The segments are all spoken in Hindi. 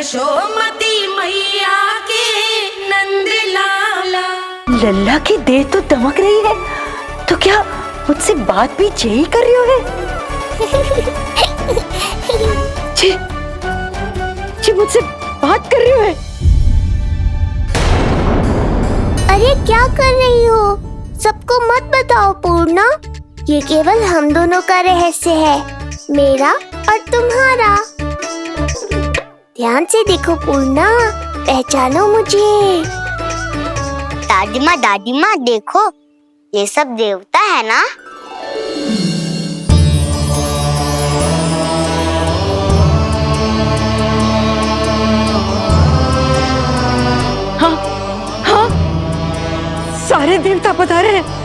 यशोमती मैया के नंद लाला। लल्ला की देह तो दमक रही है, तो क्या मुझसे बात भी यही कर रही हो है? जी मुझसे बात कर रही हो है? अरे क्या कर रही हो? सबको मत बताओ पूर्णा, ये केवल हम दोनों का रहस्य है, मेरा और तुम्हारा। ध्यान से देखो पूर्णा, पहचानो मुझे। दादी माँ देखो, ये सब देवता है ना? हाँ हाँ, सारे देवता पधारे हैं।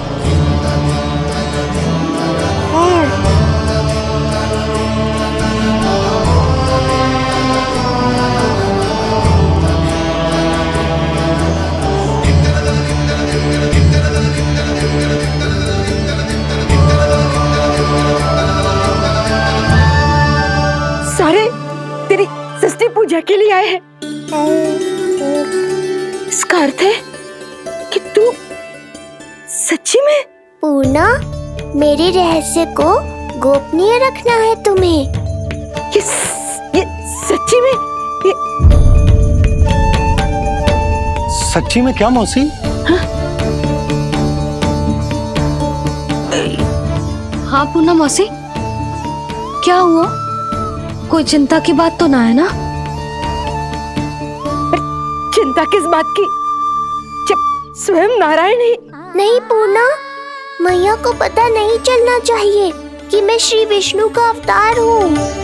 सारे तेरी षष्ठी पूजा के लिए आए हैं। इसका अर्थ है कि तू सच्ची में? पूर्णा, मेरे रहस्य को गोपनीय रखना है तुम्हें। ये सच्ची में? सच्ची में क्या मौसी? हाँ पूर्णा मौसी, क्या हुआ? कोई चिंता की बात तो ना है ना? चिंता किस बात की, जब स्वयं नारायण ही। नहीं पूर्णा, मैया को पता नहीं चलना चाहिए कि मैं श्री विष्णु का अवतार हूँ।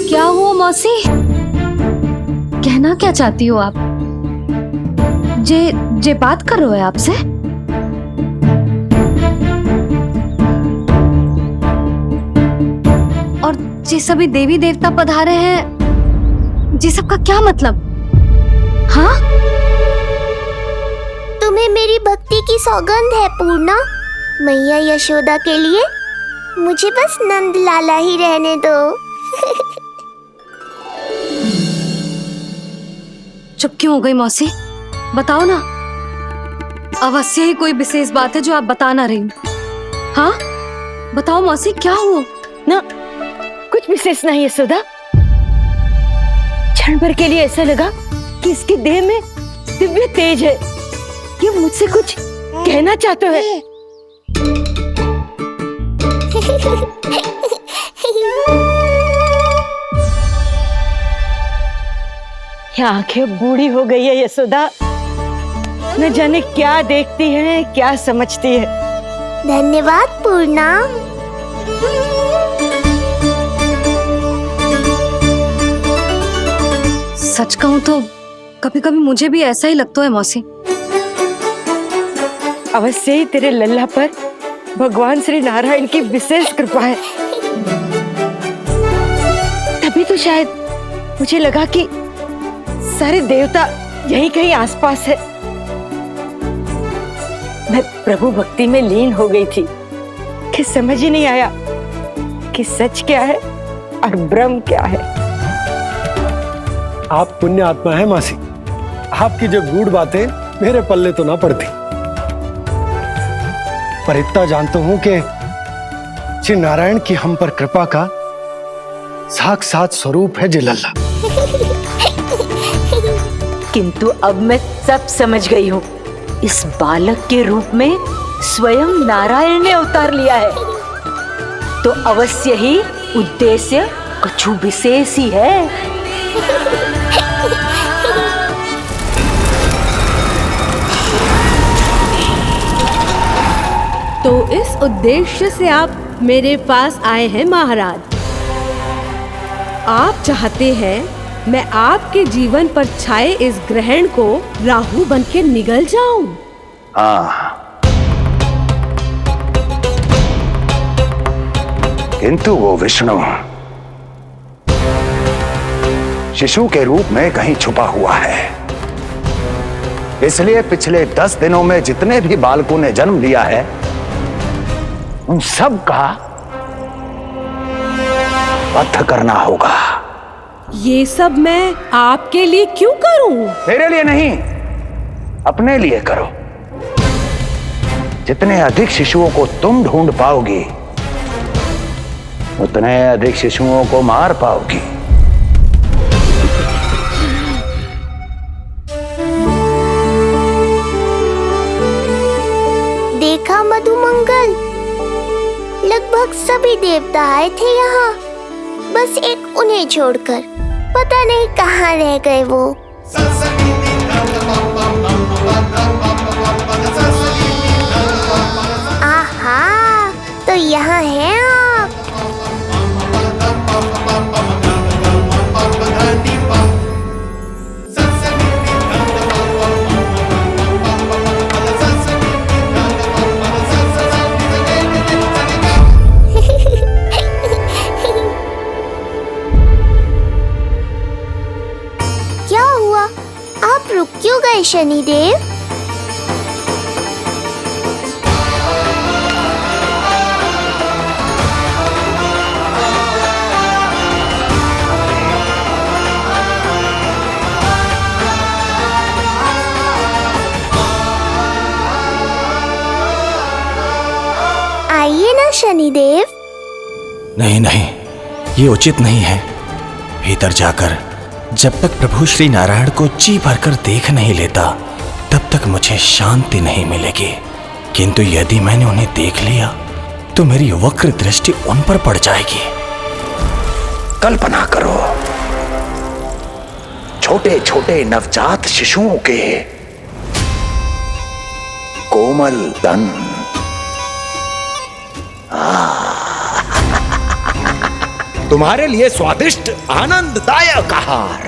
क्या हुआ मौसी? कहना क्या चाहती हो आप? जे बात कर रहे हो आपसे? और जे सभी देवी देवता पधारे हैं, जी सबका क्या मतलब? हाँ? तुम्हें मेरी भक्ति की सौगंध है पूर्णा। मैया यशोदा के लिए मुझे बस नंद लाला ही रहने दो। चुप क्यों हो गई मौसी? बताओ ना, अवश्य ही कोई विशेष बात है जो आप बता ना रही। हाँ बताओ मौसी, क्या हुआ? ना कुछ विशेष नहीं है सुधा। क्षण भर के लिए ऐसा लगा कि इसकी देह में दिव्य तेज है, ये मुझसे कुछ कहना चाहते हैं। ये आंखें बूढ़ी हो गई है यशोदा, न जाने क्या देखती है, क्या समझती है। धन्यवाद पूर्णा। सच कहूं तो कभी कभी मुझे भी ऐसा ही लगता है मौसी। अवश्य ही तेरे लल्ला पर भगवान श्री नारायण की विशेष कृपा है, तभी तो शायद मुझे लगा कि सारे देवता यहीं कहीं आसपास है। मैं प्रभु भक्ति में लीन हो गई थी कि समझ ही नहीं आया कि सच क्या है और भ्रम क्या है। आप पुण्य आत्मा है मासी, आपकी जो गूढ़ बातें मेरे पल्ले तो ना पड़ती, पर इतना जानता हूं कि श्री नारायण की हम पर कृपा का साक्षात स्वरूप है जी लल्ला। किंतु अब मैं सब समझ गई हूँ, इस बालक के रूप में स्वयं नारायण ने अवतार लिया है, तो अवश्य ही उद्देश्य कुछ विशेष ही है। तो इस उद्देश्य से आप मेरे पास आए हैं महाराज। आप चाहते हैं मैं आपके जीवन पर छाए इस ग्रहण को राहु बनके निगल जाऊं? किंतु वो विष्णु शिशु के रूप में कहीं छुपा हुआ है। इसलिए पिछले 10 दिनों में जितने भी बालकों ने जन्म लिया है उन सब का वध करना होगा। ये सब मैं आपके लिए क्यों करूं? तेरे लिए नहीं, अपने लिए करो। जितने अधिक शिशुओं को तुम ढूंढ पाओगी उतने अधिक शिशुओं को मार पाओगी। देखा मधुमंगल, लगभग सभी देवता आए थे यहाँ, बस एक उन्हें छोड़कर। पता नहीं कहाँ रह गए वो। आहा, तो यहाँ हैं आप। क्या हुआ? आप रुक क्यों गए शनिदेव? आइए ना शनिदेव। नहीं नहीं, ये उचित नहीं है। भीतर जाकर जब तक प्रभु श्री नारायण को जी भरकर देख नहीं लेता तब तक मुझे शांति नहीं मिलेगी। किंतु यदि मैंने उन्हें देख लिया तो मेरी वक्र दृष्टि उन पर पड़ जाएगी। कल्पना करो, छोटे छोटे नवजात शिशुओं के कोमल तन, तुम्हारे लिए स्वादिष्ट आनंददायक आहार।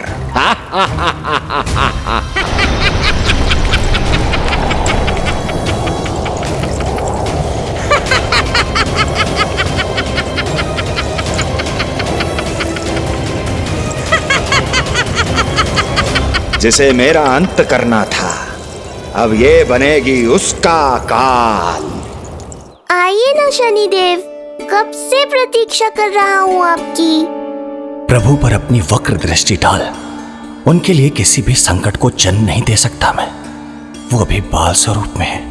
जिसे मेरा अंत करना था, अब ये बनेगी उसका काल। आइए ना शनिदेव, कब से प्रतीक्षा कर रहा हूँ आपकी। प्रभु पर अपनी वक्र दृष्टि डाल। उनके लिए किसी भी संकट को जन्म नहीं दे सकता मैं। वो अभी बाल स्वरूप में है।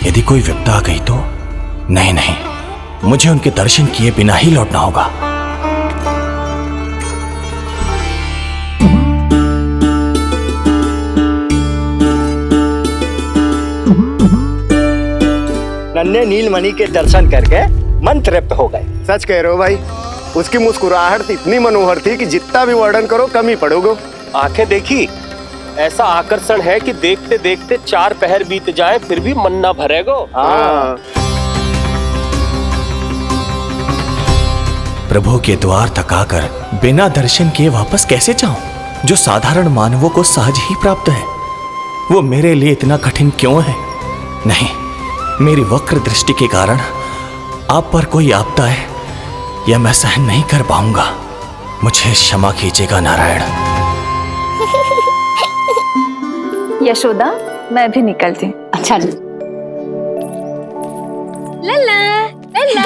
यदि कोई विपदा आ गई तो नहीं नहीं, मुझे उनके दर्शन किए बिना ही लौटना होगा। नन्हे नीलमणि के दर्शन करके मन तृप्त हो गए। सच कह रहे हो भाई, उसकी मुस्कुराहट इतनी मनोहर थी कि जितना भी वर्णन करो कम ही पड़ोगे। आंखें देखी, ऐसा आकर्षण है कि देखते देखते 4 पहर बीत जाए फिर भी मन ना भरेगो। प्रभु के द्वार तक आकर बिना दर्शन किए वापस कैसे जाऊं? जो साधारण मानवों को सहज ही प्राप्त है, वो मेरे लिए इतना कठिन क्यों है? नहीं, मेरी वक्र दृष्टि के कारण आप पर कोई आपदा है या मैं सहन नहीं कर पाऊंगा। मुझे क्षमा कीजिएगा नारायण। यशोदा, मैं भी निकलती हूँ। अच्छा लल्ला लल्ला,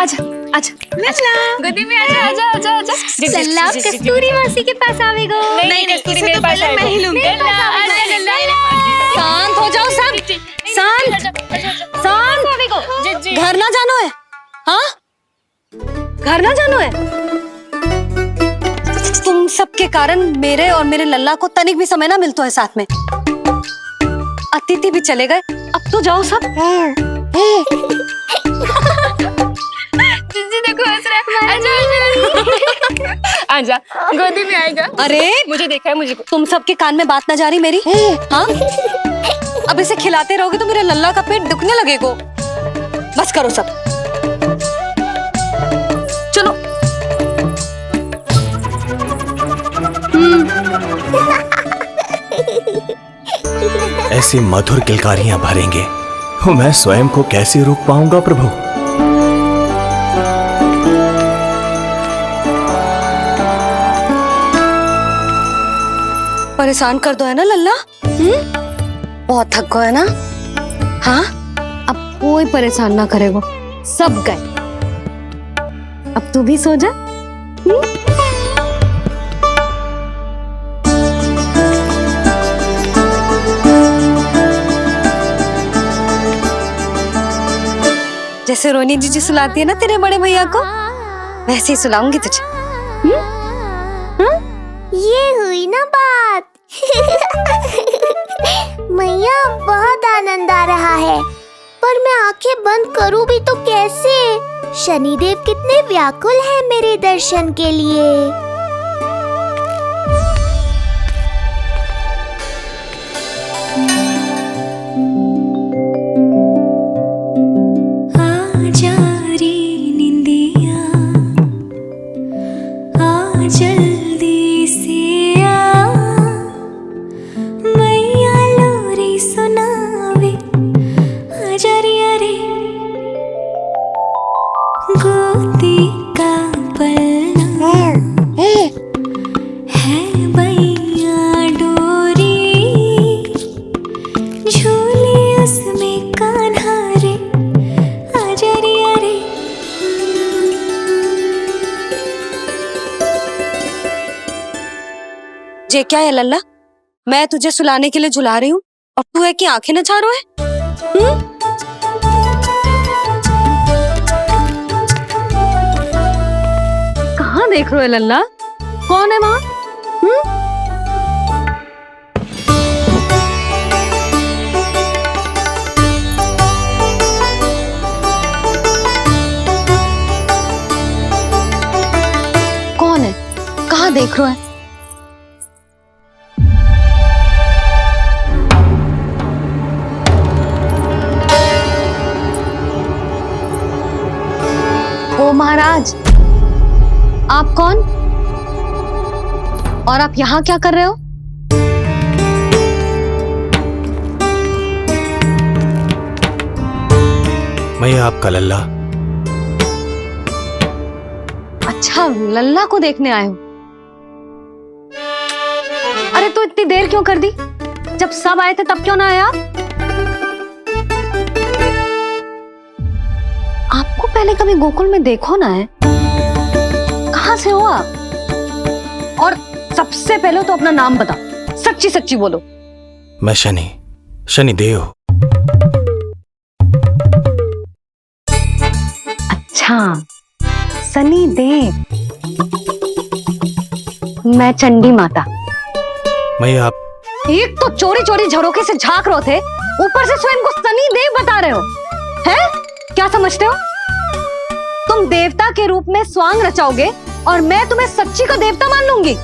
आजा आजा लल्ला, गोदी में आजा आजा आजा आजा। लल्ला, कस्तूरी मासी के पास आवेगो। नहीं कस्तूरी मेरे पास आएगा, मैं ही लूंगी। आजा लल्ला, शांत हो जाओ सब, शांत शांत। घर ना जानो है? हाँ, घर ना जानो है? तुम सबके कारण मेरे और मेरे लल्ला को तनिक भी समय ना मिलता है साथ में। अतिथि भी चले गए, अब तो जाओ सब। जी देखो हंस रहा है। आजा आजा, गोदी में आएगा। अरे मुझे देखा है, मुझे तुम सबके कान में बात ना जा रही मेरी? हाँ, अब इसे खिलाते रहोगे तो मेरे लल्ला का पेट दुखने लगेगा। बस करो सब, चलो। ऐसी मधुर किलकारियां भरेंगे मैं स्वयं को कैसे रोक पाऊंगा प्रभु? परेशान कर दो है ना लल्ला? बहुत थक गए है ना? हाँ, अब कोई परेशान ना करेगा, सब गए। अब तू भी सो जा। जैसे रोनी जीजी सुलाती है ना तेरे बड़े भैया को, वैसे ही सुलाऊंगी तुझे। ये हुई ना बात। मैया बहुत आनंद आ रहा है, पर मैं आंखें बंद करूं भी तो कैसे? शनिदेव कितने व्याकुल हैं मेरे दर्शन के लिए। ये क्या है लल्ला? मैं तुझे सुलाने के लिए झुला रही हूँ और तू है कि आंखें नचा रहा है? कहाँ देख रहे हो लल्ला? कौन है वहाँ? कौन है? कहाँ देख रहे हो? ओ महाराज, आप कौन? और आप यहाँ क्या कर रहे हो? मैं आपका लल्ला। अच्छा, लल्ला को देखने आए हो? अरे तो इतनी देर क्यों कर दी? जब सब आए थे तब क्यों ना आया? आपको पहले कभी गोकुल में देखो ना है? कहाँ से हो आप? और सबसे पहले तो अपना नाम बताओ, सच्ची सच्ची बोलो। मैं शनिदेव। अच्छा, शनिदेव। मैं चंडी माता। मैं आप एक तो चोरी चोरी झरोखे से झांक रहे थे, ऊपर से स्वयं को शनिदेव बता रहे हो, हैं? क्या समझते हो? तुम देवता के रूप में स्वांग रचाओगे और मैं तुम्हें सच्ची का देवता मान लूंगी।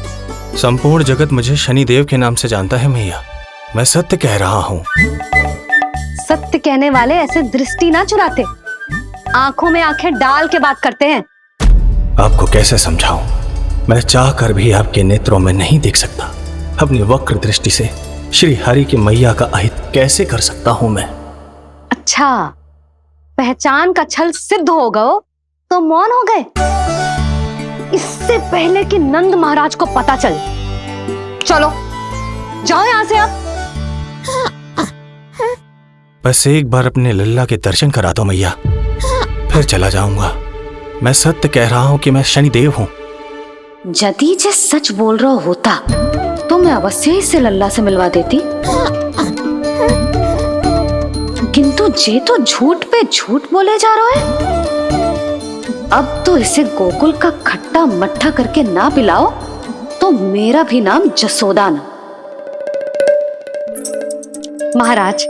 संपूर्ण जगत मुझे शनिदेव के नाम से जानता है मैया। मैं सत्य कह रहा हूँ। सत्य कहने वाले ऐसे दृष्टि ना चुराते, आंखों में आंखें डाल के बात करते हैं। आपको कैसे समझाऊं? मैं चाह कर भी आपके नेत्रों में नहीं देख सकता। अपनी वक्र दृष्टि से श्री हरि की मैया का अहित कैसे कर सकता हूं मैं? अच्छा, पहचान का छल सिद्ध हो गया तो मौन हो गए? इससे पहले कि नंद महाराज को पता चले, चलो जाओ यहां से आप। बस एक बार अपने लल्ला के दर्शन करा दो मैया, फिर चला जाऊंगा। मैं सत्य कह रहा हूं कि मैं शनिदेव हूं। यदि जे सच बोल रहा होता तो मैं अवश्य ही इसे लल्ला से मिलवा देती, किंतु जे तो झूठ पे झूठ बोले जा रहा है। अब तो इसे गोकुल का खट्टा मट्ठा करके ना पिलाओ तो मेरा भी नाम जसोदा ना। महाराज,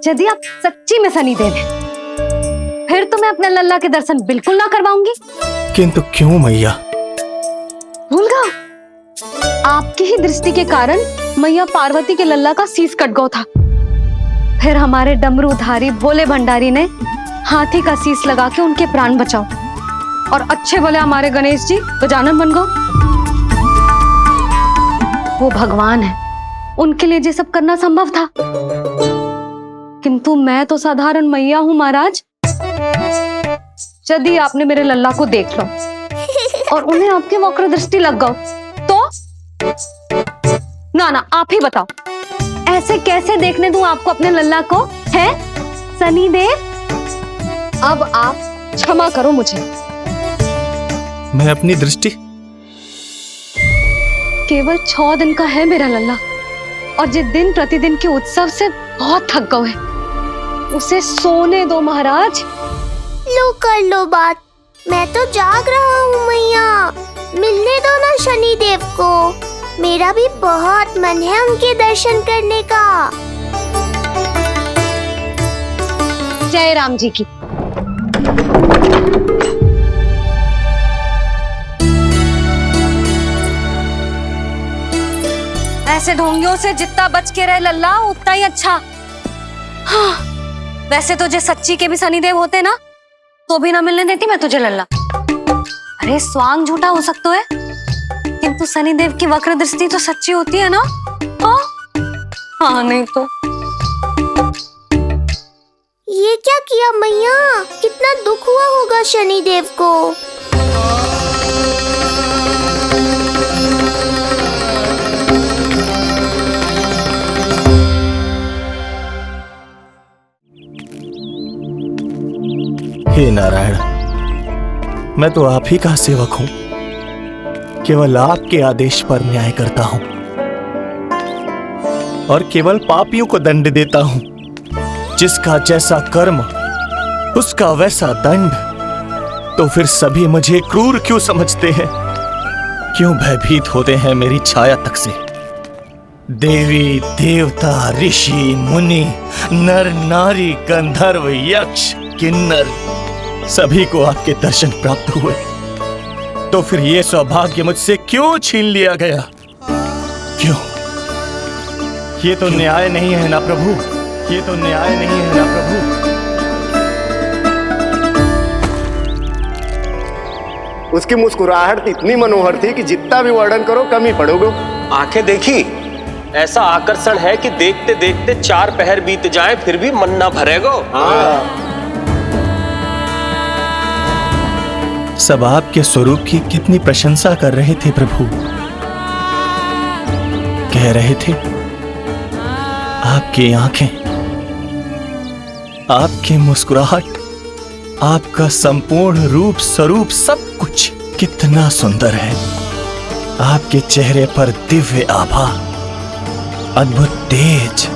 यदि आप सच्ची में शनिदेव हैं, फिर तो मैं अपने लल्ला के दर्शन बिल्कुल ना करवाऊंगी। किंतु क्यों मैया? भूल गया? आपकी ही दृष्टि के कारण मैया पार्वती के लल्ला का शीश कट गया था। फिर हमारे डमरूधारी भोले भंडारी ने हाथी का शीश लगा के उनके प्राण बचाओ, और अच्छे भले हमारे गणेश जी गजानन बन गए। वो भगवान है, उनके लिए ये सब करना संभव था, किंतु मैं तो साधारण मैया हूं महाराज। यदि आपने मेरे लल्ला को देख लो और उन्हें आपकी वक्र दृष्टि लग गई ना ना, आप ही बताओ, ऐसे कैसे देखने दूं आपको अपने लल्ला को? है सनी देव, अब आप क्षमा करो मुझे। मैं अपनी दृष्टि केवल 6 दिन का है मेरा लल्ला, और जिस दिन प्रतिदिन के उत्सव से बहुत थक गए, उसे सोने दो महाराज। लो कर लो बात, मैं तो जाग रहा हूँ मैया, मिलने दो ना शनि देव को, मेरा भी बहुत मन है उनके दर्शन करने का। जय राम जी की। ऐसे ढोंगियों से जितना बच के रहे लल्ला उतना ही अच्छा। हाँ, वैसे तुझे सच्ची के भी शनिदेव होते ना तो भी ना मिलने देती मैं तुझे लल्ला। अरे स्वांग झूठा हो सकता है, किंतु शनिदेव की वक्र दृष्टि तो सच्ची होती है ना। हाँ नहीं तो। ये क्या किया मैया, कितना दुख हुआ होगा शनि देव को। हे नारायण, मैं तो आप ही का सेवक हूं, केवल आपके आदेश पर न्याय करता हूं और केवल पापियों को दंड देता हूं। जिसका जैसा कर्म उसका वैसा दंड। तो फिर सभी मुझे क्रूर क्यों समझते हैं? क्यों भयभीत होते हैं मेरी छाया तक से? देवी देवता ऋषि मुनि नर नारी गंधर्व यक्ष किन्नर सभी को आपके दर्शन प्राप्त हुए, तो फिर ये सौभाग्य मुझसे क्यों छीन लिया गया? क्यों? ये तो न्याय नहीं है ना प्रभु, ये तो न्याय नहीं है ना प्रभु। उसकी मुस्कुराहट इतनी मनोहर थी कि जितना भी वर्णन करो कम ही पड़ोगे। आंखें देखी, ऐसा आकर्षण है कि देखते देखते 4 पहर बीत जाएं फिर भी मन ना भरेगो। हाँ। सब आपके स्वरूप की कितनी प्रशंसा कर रहे थे प्रभु। कह रहे थे आपकी आंखें, आपकी मुस्कुराहट, आपका संपूर्ण रूप स्वरूप सब कुछ कितना सुंदर है। आपके चेहरे पर दिव्य आभा, अद्भुत तेज।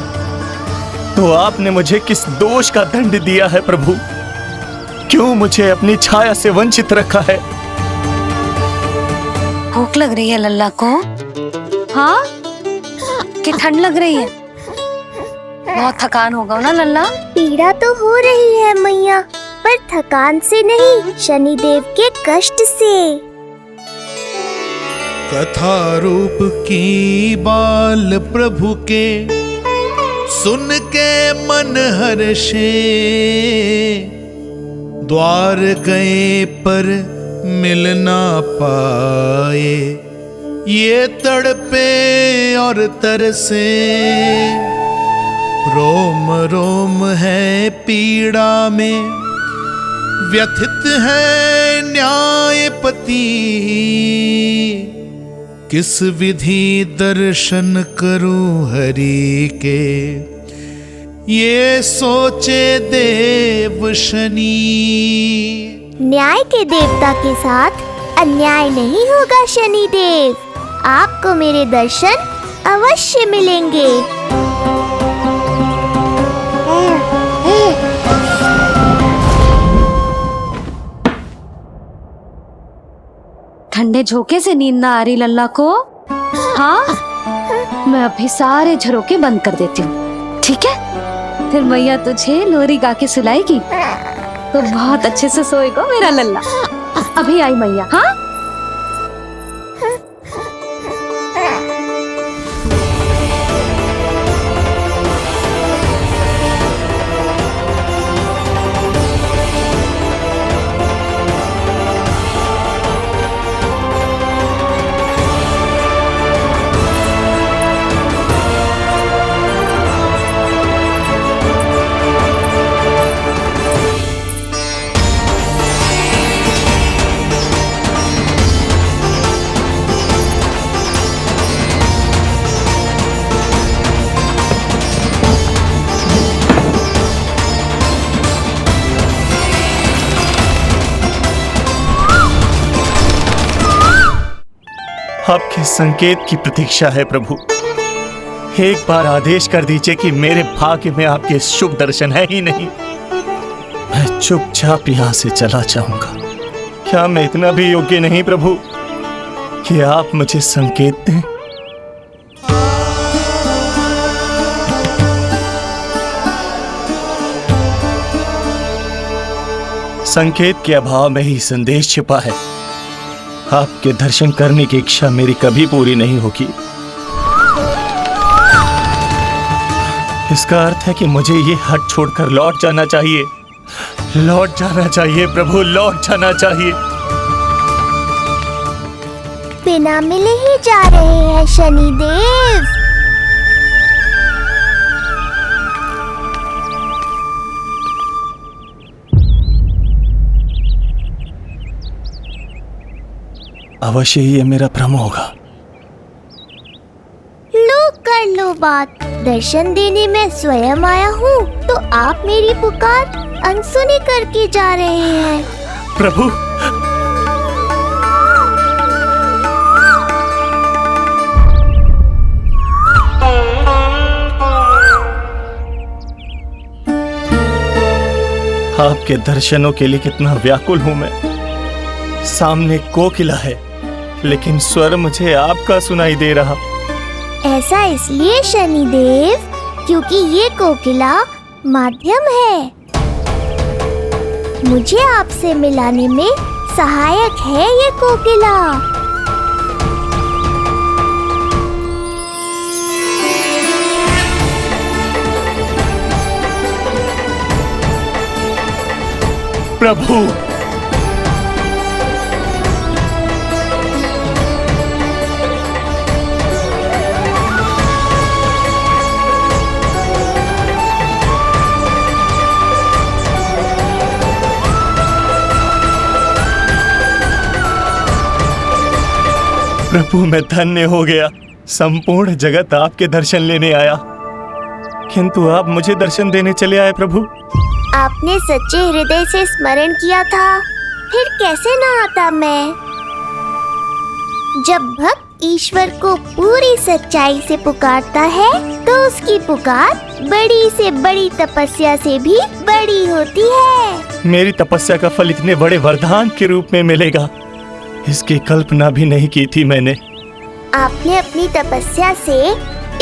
तो आपने मुझे किस दोष का दंड दिया है प्रभु? क्यों मुझे अपनी छाया से वंचित रखा है? भूख लग रही है लल्ला को? हाँ, कि ठंड लग रही है? बहुत थकान होगा ना लल्ला? पीड़ा तो हो रही है मैया, पर थकान से नहीं, शनि देव के कष्ट से। कथा रूप की बाल प्रभु के सुन के मन हर्षे, द्वार गए पर मिल ना पाए, ये तड़पे और तरसे, रोम रोम है पीड़ा में, व्यथित है न्यायपति, किस विधि दर्शन करूं हरि के, ये सोचे देव शनि। न्याय के देवता के साथ अन्याय नहीं होगा शनि देव, आपको मेरे दर्शन अवश्य मिलेंगे। ठंडे झोंके से नींद ना आ रही लल्ला को? हाँ, मैं अभी सारे झरोके बंद कर देती हूँ, ठीक है? फिर मैया तुझे लोरी गा के सुलाएगी तो बहुत अच्छे से सोएगा मेरा लल्ला। अभी आई मैया। हाँ, आपके संकेत की प्रतीक्षा है प्रभु। एक बार आदेश कर दीजिए कि मेरे भाग्य में आपके शुभ दर्शन है ही नहीं, मैं चुपचाप यहां से चला जाऊंगा। क्या मैं इतना भी योग्य नहीं प्रभु कि आप मुझे संकेत दें? संकेत के अभाव में ही संदेश छिपा है। आपके दर्शन करने की इच्छा मेरी कभी पूरी नहीं होगी। इसका अर्थ है कि मुझे ये हट छोड़कर लौट जाना चाहिए। लौट जाना चाहिए प्रभु, लौट जाना चाहिए। बिना मिले ही जा रहे हैं शनिदेव। अवश्य ही ये मेरा भ्रम होगा। लो कर लो बात, दर्शन देने मैं स्वयं आया हूँ तो आप मेरी पुकार अनसुनी करके जा रहे हैं। प्रभु आपके दर्शनों के लिए कितना व्याकुल हूं मैं। सामने कोकिला है लेकिन स्वर मुझे आपका सुनाई दे रहा। ऐसा इसलिए शनिदेव क्योंकि ये कोकिला माध्यम है, मुझे आपसे मिलाने में सहायक है ये कोकिला। प्रभु प्रभु मैं धन्य हो गया। संपूर्ण जगत आपके दर्शन लेने आया, किंतु आप मुझे दर्शन देने चले आए प्रभु। आपने सच्चे हृदय से स्मरण किया था, फिर कैसे न आता मैं। जब भक्त ईश्वर को पूरी सच्चाई से पुकारता है तो उसकी पुकार बड़ी से बड़ी तपस्या से भी बड़ी होती है। मेरी तपस्या का फल इतने बड़े वरदान के रूप में मिलेगा, इसकी कल्पना भी नहीं की थी मैंने। आपने अपनी तपस्या से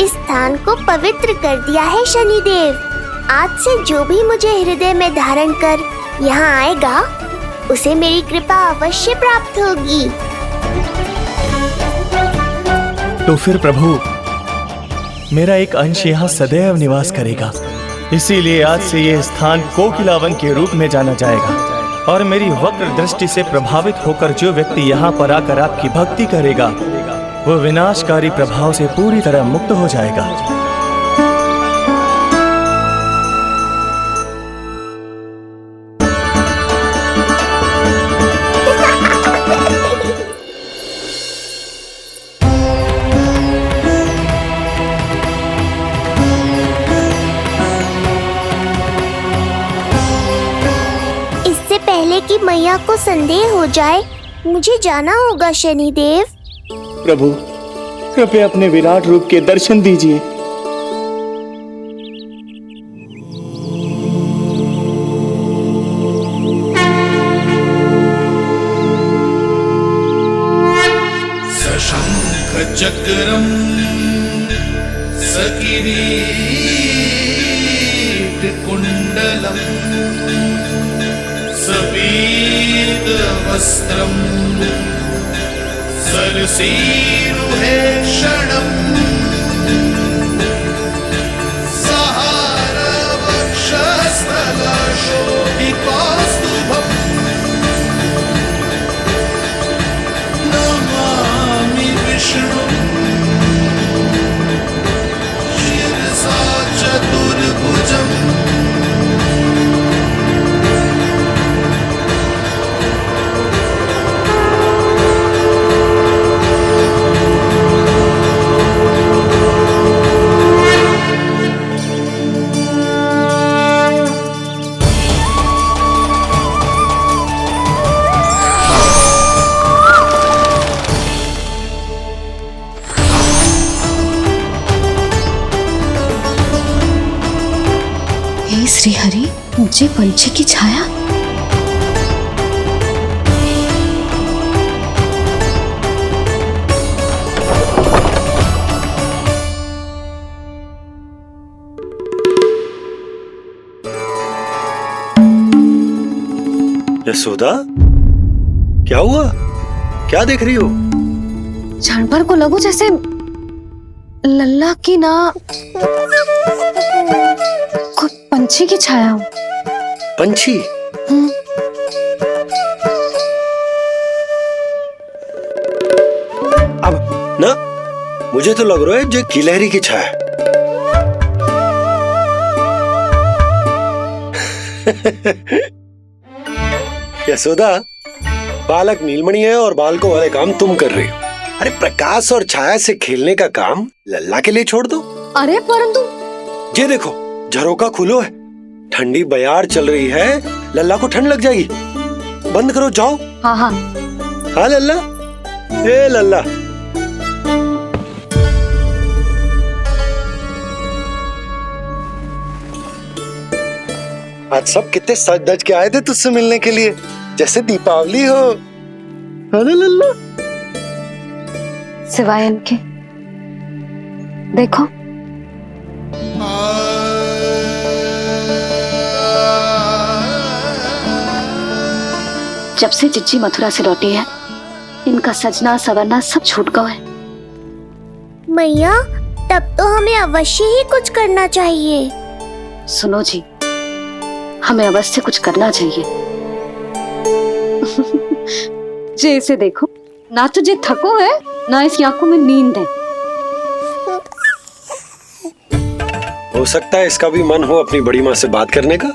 इस स्थान को पवित्र कर दिया है शनिदेव। आज से जो भी मुझे हृदय में धारण कर यहाँ आएगा उसे मेरी कृपा अवश्य प्राप्त होगी। तो फिर प्रभु मेरा एक अंश यहाँ सदैव निवास करेगा, इसीलिए आज से यह स्थान कोकिलावन के रूप में जाना जाएगा। और मेरी वक्र दृष्टि से प्रभावित होकर जो व्यक्ति यहाँ पर आकर आपकी भक्ति करेगा वो विनाशकारी प्रभाव से पूरी तरह मुक्त हो जाएगा। कि मैया को संदेह हो जाए, मुझे जाना होगा शनिदेव। प्रभु कृपया अपने विराट रूप के दर्शन दीजिए। सशंख चक्रम सकिरीट कुंडलम सबीत वस्त्रम सरसीरुहे क्षणम सहार वक्षस्थल शोभिकास्तुभम नमामि विष्णु शिरसा चतुर्भुजम श्री हरि, मुझे पंछी की छाया। यशोदा, क्या हुआ? क्या देख रही हो? क्षण भर को लगो जैसे लल्ला की ना कोई पंछी की छाया हो। पंछी? अब ना मुझे तो लग रहा है जो गिलहरी की छाया। यशोदा, बालक नीलमणि है और बालकों वाले काम तुम कर रही हो। अरे प्रकाश और छाया से खेलने का काम लल्ला के लिए छोड़ दो। अरे परंतु ये देखो, झरोका खुलो है, ठंडी बयार चल रही है, लल्ला को ठंड लग जाएगी। बंद करो, जाओ। हाँ हाँ हाँ लल्ला, ए लल्ला। आज सब कितने सज धज के आए थे तुझसे मिलने के लिए, जैसे दीपावली हो। अरे लल्ला, सिवाय इनके देखो, जब से चिच्ची मथुरा से लौटी है, इनका सजना सवरना सब छूट गया है। मैया, तब तो हमें अवश्य ही कुछ करना चाहिए। सुनो जी, हमें अवश्य कुछ करना चाहिए। जे इसे देखो, ना तो जे थको है, ना इसकी आंखों में नींद है। हो सकता है इसका भी मन हो अपनी बड़ी माँ से बात करने का।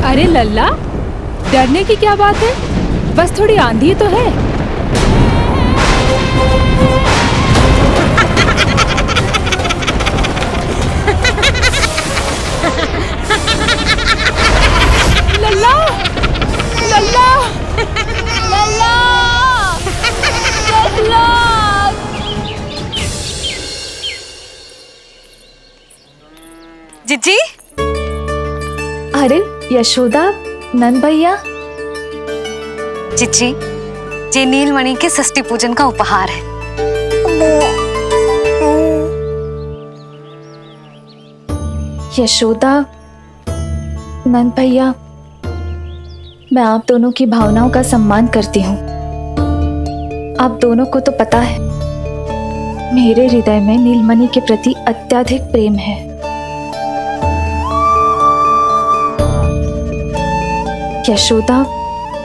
अरे लल्ला, डरने की क्या बात है? बस थोड़ी आंधी तो है। लल्ला, लल्ला, लल्ला, लल्ला। जीजी, अरे यशोदा, नंद भैया। चिच्ची, ये नीलमणि के षष्ठी पूजन का उपहार है। यशोदा, नंद भैया, मैं आप दोनों की भावनाओं का सम्मान करती हूँ। आप दोनों को तो पता है, मेरे हृदय में नीलमणि के प्रति अत्यधिक प्रेम है। यशोदा,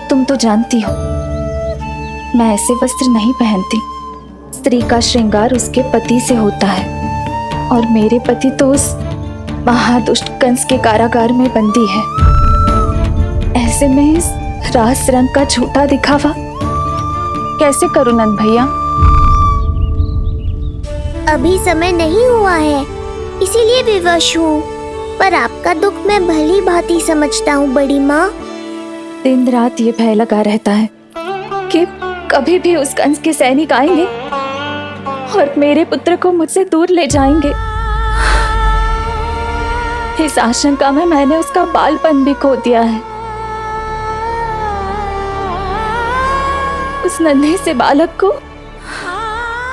तुम तो जानती हो, मैं ऐसे वस्त्र नहीं पहनती। स्त्री का श्रृंगार उसके पति से होता है, और मेरे पति तो उस महादुष्ट कंस के कारागार में बंदी है। ऐसे में इस रास रंग का झूठा दिखावा कैसे करूं नंद भैया? अभी समय नहीं हुआ है, इसीलिए विवश हूँ। पर आपका दुख मैं भली भांति समझता हूँ बड़ी माँ। दिन रात ये भय लगा रहता है कि कभी भी उस कंस के सैनिक आएंगे और मेरे पुत्र को मुझसे दूर ले जाएंगे। इस आशंका में मैंने उसका बालपन भी खो दिया है। उस नन्हे से बालक को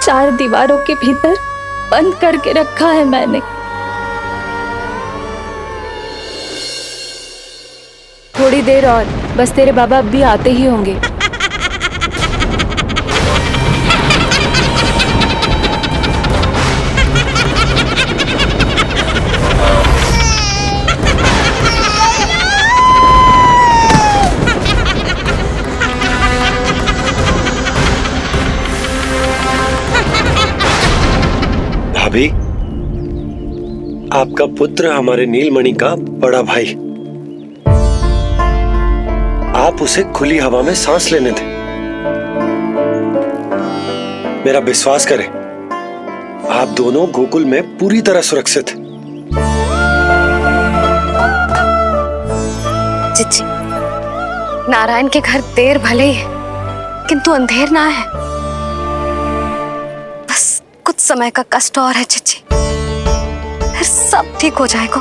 4 दीवारों के भीतर बंद करके रखा है मैंने। थोड़ी देर और, बस तेरे बाबा अब भी आते ही होंगे। भाभी, आपका पुत्र हमारे नीलमणि का बड़ा भाई। आप उसे खुली हवा में सांस लेने दें। मेरा विश्वास करें, आप दोनों गोकुल में पूरी तरह सुरक्षित हैं। चिच्ची, नारायण के घर देर भले ही है, किंतु अंधेर ना है। बस कुछ समय का कष्ट और है चिच्ची, फिर सब ठीक हो जाएगा।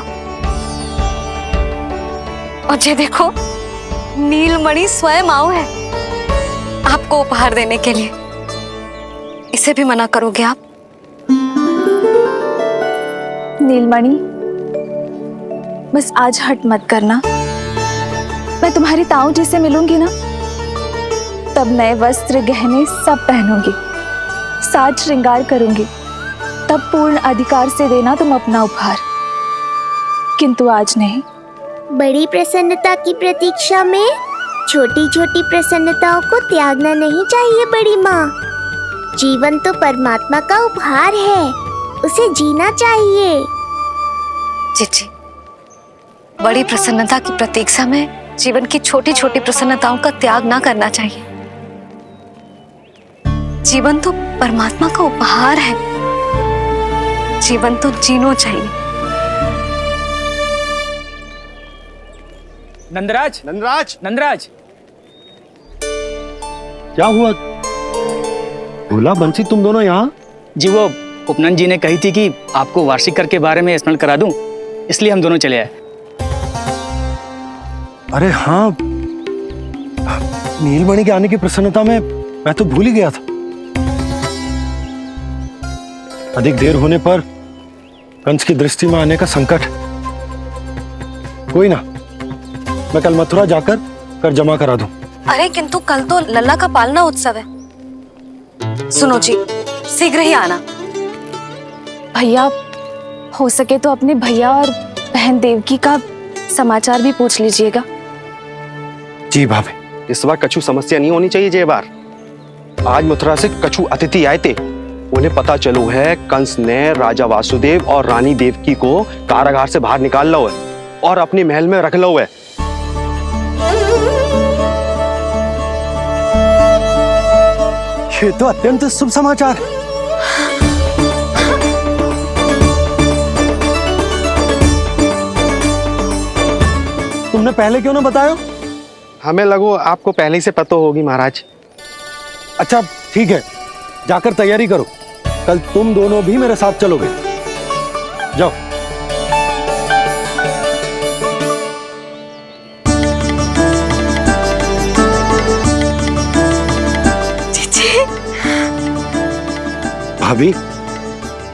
और ये देखो, नीलमणि स्वयं आओ है आपको उपहार देने के लिए। इसे भी मना करोगे आप? नीलमणि, बस आज हट मत करना। मैं तुम्हारी ताऊ जी से मिलूंगी ना, तब नए वस्त्र गहने सब पहनूंगी, साज श्रृंगार करूंगी, तब पूर्ण अधिकार से देना तुम अपना उपहार, किंतु आज नहीं। बड़ी प्रसन्नता की प्रतीक्षा में छोटी छोटी प्रसन्नताओं को त्यागना नहीं चाहिए बड़ी माँ। जीवन तो परमात्मा का उपहार है, उसे जीना चाहिए। चिच्ची, बड़ी प्रसन्नता की प्रतीक्षा में जीवन की छोटी छोटी प्रसन्नताओं का त्याग ना करना चाहिए। जीवन तो परमात्मा का उपहार है, जीवन तो जीना चाहिए। नंदराज, नंदराज, नंदराज, क्या हुआ? भोला, बंसी, तुम दोनों यहाँ? जी वो उपनंद जी ने कही थी कि आपको वार्षिक कर के बारे में स्मरण करा दूं, इसलिए हम दोनों चले आए। अरे हाँ, नीलमणि के आने की प्रसन्नता में मैं तो भूल ही गया था। अधिक देर होने पर कंस की दृष्टि में आने का संकट। कोई ना, मैं कल मथुरा जाकर कर जमा करा दूं। अरे किंतु कल तो लल्ला का पालना उत्सव है। सुनो जी, शीघ्र ही आना। भैया, हो सके तो अपने भैया और बहन देवकी का समाचार भी पूछ लीजिएगा। जी भाभी। इस बार कछु समस्या नहीं होनी चाहिए। ये बार आज मथुरा से कछु अतिथि आए थे, उन्हें पता चलो है कंस ने राजा वासुदेव और रानी देवकी को कारागार से बाहर निकाल लो है और अपने महल में रख लो है। ये तो अत्यंत शुभ समाचार है। तुमने पहले क्यों ना बताया? हमें लगो आपको पहले ही से पता होगी महाराज। अच्छा ठीक है, जाकर तैयारी करो, कल तुम दोनों भी मेरे साथ चलोगे। जाओ। भाभी,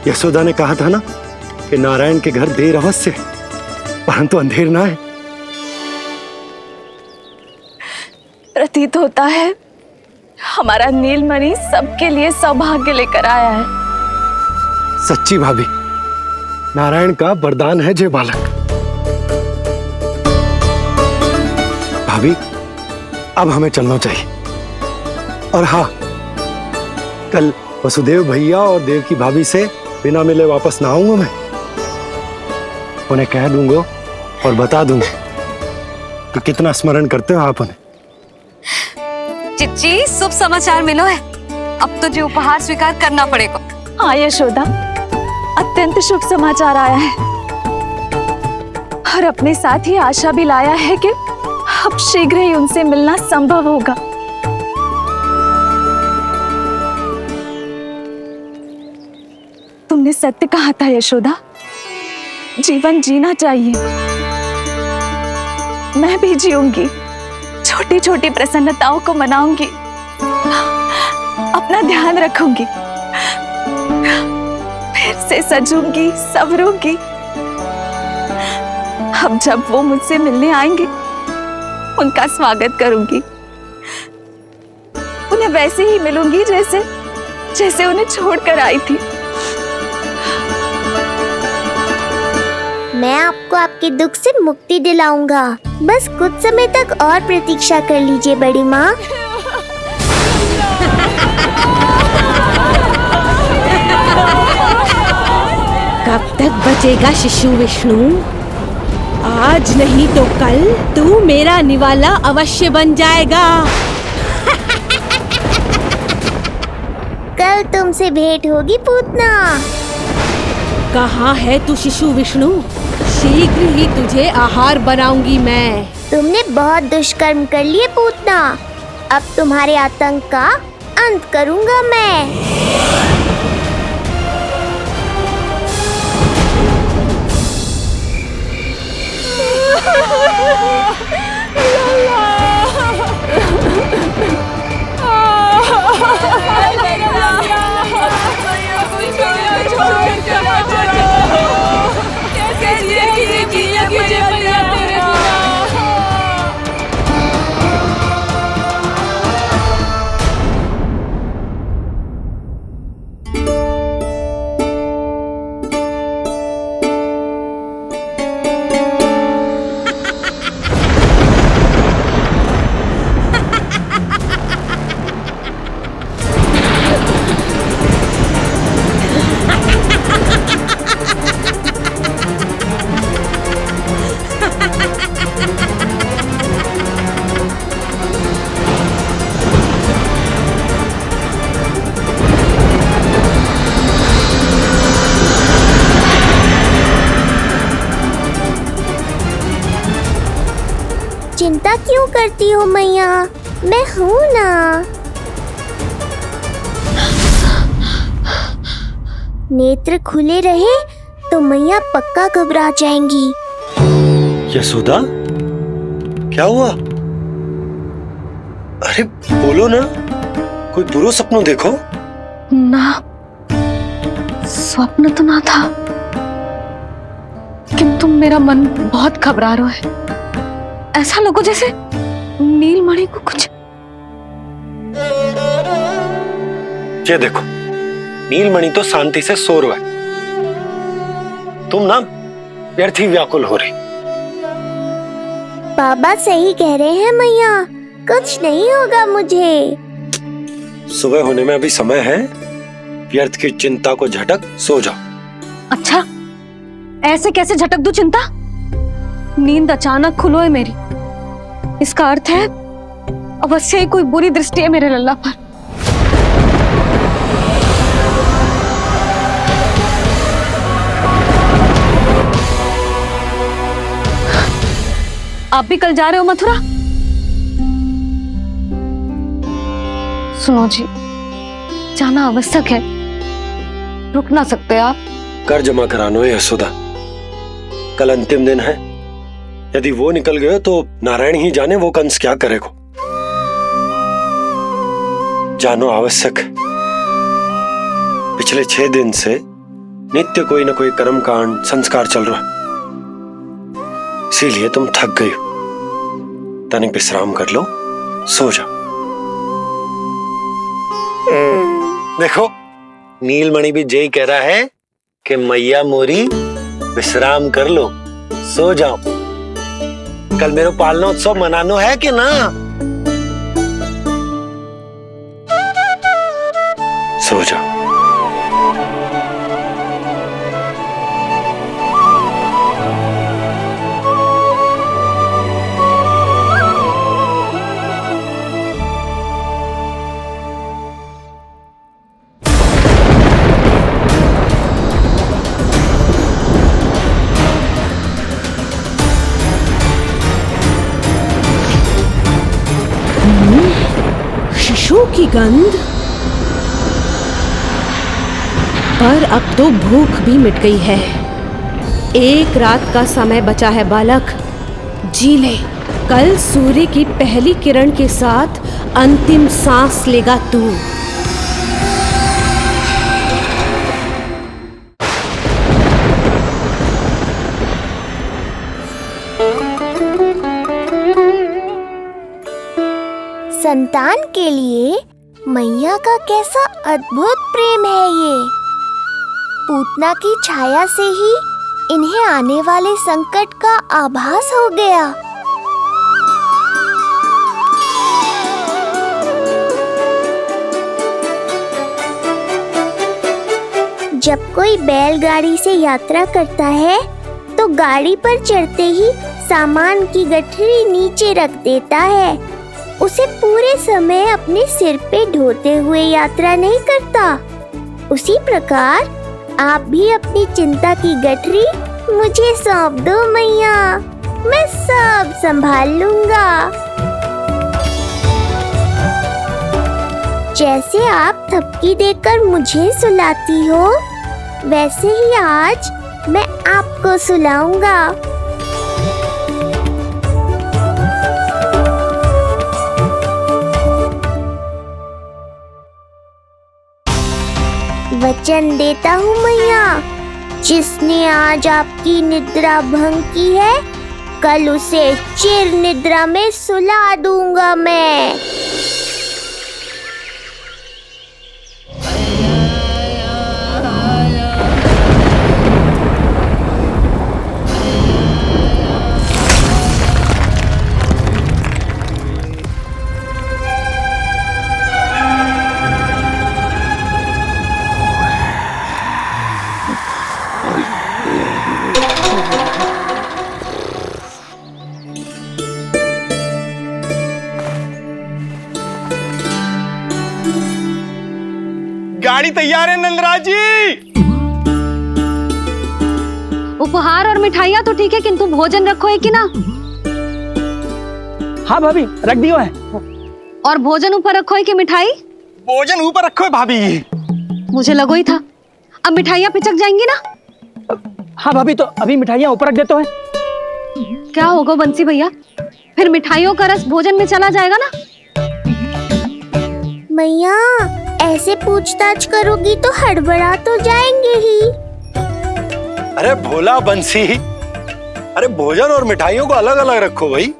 यशोदा ने कहा था ना कि नारायण के घर देर अवश्य है, परंतु अंधेर ना है। प्रतीत होता है हमारा नीलमणि सबके लिए सौभाग्य लेकर आया है। सच्ची भाभी, नारायण का वरदान है जे बालक। भाभी, अब हमें चलना चाहिए। और हाँ, कल वसुदेव भैया और देवकी भाभी से बिना मिले वापस ना आऊंगा मैं। उन्हें कह दूंगा और बता दूंगा कि कितना स्मरण करते हो आप उन्हें। चिच्ची, शुभ समाचार मिलो है, अब तो जो उपहार स्वीकार करना पड़ेगा। हाँ यशोदा, अत्यंत शुभ समाचार आया है और अपने साथ ही आशा भी लाया है कि अब शीघ्र ही उनसे मिलना संभव होगा। तुमने सत्य कहा था यशोदा, जीवन जीना चाहिए। मैं भी जीऊंगी, छोटी छोटी प्रसन्नताओं को मनाऊंगी, अपना ध्यान रखूंगी, फिर से सजूंगी, संवरूंगी। अब जब वो मुझसे मिलने आएंगे, उनका स्वागत करूंगी, उन्हें वैसे ही मिलूंगी जैसे जैसे उन्हें छोड़कर आई थी। मैं आपको आपके दुख से मुक्ति दिलाऊंगा, बस कुछ समय तक और प्रतीक्षा कर लीजिए बड़ी माँ। कब तक बचेगा शिशु विष्णु? आज नहीं तो कल तू मेरा निवाला अवश्य बन जाएगा। कल तुमसे भेंट होगी पूतना। कहाँ है तू शिशु विष्णु? शीघ्र ही तुझे आहार बनाऊंगी मैं। तुमने बहुत दुष्कर्म कर लिए पूतना। अब तुम्हारे आतंक का अंत करूंगा मैं। चिंता क्यों करती हो मैया? मैं हूँ ना। नेत्र खुले रहे तो मैया पक्का घबरा जाएंगी। यशोदा, क्या हुआ? अरे बोलो ना, कोई बुरा सपना देखो। ना, स्वप्न तो ना था, किंतु मेरा मन बहुत घबरा रहा है। ऐसा लगो जैसे नीलमणि को कुछ। ये देखो, नीलमणि तो शांति से सो रहा है, तुम ना व्यर्थ ही व्याकुल हो रही। बाबा सही कह रहे हैं मैया, कुछ नहीं होगा मुझे। सुबह होने में अभी समय है, व्यर्थ की चिंता को झटक सो जाओ। अच्छा, ऐसे कैसे झटक दूं चिंता? नींद अचानक खुलो है मेरी, इसका अर्थ है अवश्य ही कोई बुरी दृष्टि है मेरे लल्ला पर। आप भी कल जा रहे हो मथुरा? सुनो जी, जाना आवश्यक है, रुक ना सकते आप? कर जमा करानो है यशोदा, कल अंतिम दिन है। यदि वो निकल गए तो नारायण ही जाने वो कंस क्या करेगा। जानो आवश्यक। पिछले 6 दिन से नित्य कोई न कोई कर्मकांड संस्कार चल रहा है, इसीलिए तुम थक गई हो। तनिक विश्राम कर लो, सो जाओ। देखो, नीलमणि भी यही कह रहा है कि मैया मोरी विश्राम कर लो, सो जाओ। कल मेरा पालना उत्सव मनानो है कि ना? सो जाओ। शिशु की गंध। पर अब तो भूख भी मिट गई है। एक रात का समय बचा है बालक, जी ले। कल सूर्य की पहली किरण के साथ अंतिम सांस लेगा तू। संतान के लिए मैया का कैसा अद्भुत प्रेम है ये। पूतना की छाया से ही इन्हें आने वाले संकट का आभास हो गया। जब कोई बैलगाड़ी से यात्रा करता है तो तो गाड़ी पर चढ़ते ही सामान की गठरी नीचे रख देता है। उसे पूरे समय अपने सिर पे ढोते हुए यात्रा नहीं करता। उसी प्रकार आप भी अपनी चिंता की गठरी मुझे सौंप दो मैया, मैं सब संभाल लूंगा। जैसे आप थपकी देकर मुझे सुलाती हो, वैसे ही आज मैं आपको सुलाऊंगा। वचन देता हूँ मैया, जिसने आज आपकी निद्रा भंग की है, कल उसे चिर निद्रा में सुला दूंगा मैं। गाड़ी तैयार है नंदराज जी। उपहार और मिठाइयाँ तो ठीक है, किंतु भोजन रखो है कि ना? हाँ भाभी, रख दियो है। और भोजन ऊपर रखो है कि मिठाई? भोजन ऊपर रखो है भाभी। मुझे लगो ही था, अब मिठाइयाँ पिचक जाएंगी ना। हाँ भाभी, तो अभी मिठाइयाँ ऊपर रख देते हैं। क्या होगा बंसी भैया, फिर मिठाइयों का रस भोजन में चला जाएगा ना। मैया ऐसे पूछताछ करोगी तो हड़बड़ा तो जाएंगे ही। अरे भोला बंसी, अरे भोजन और मिठाइयों को अलग अलग रखो भाई।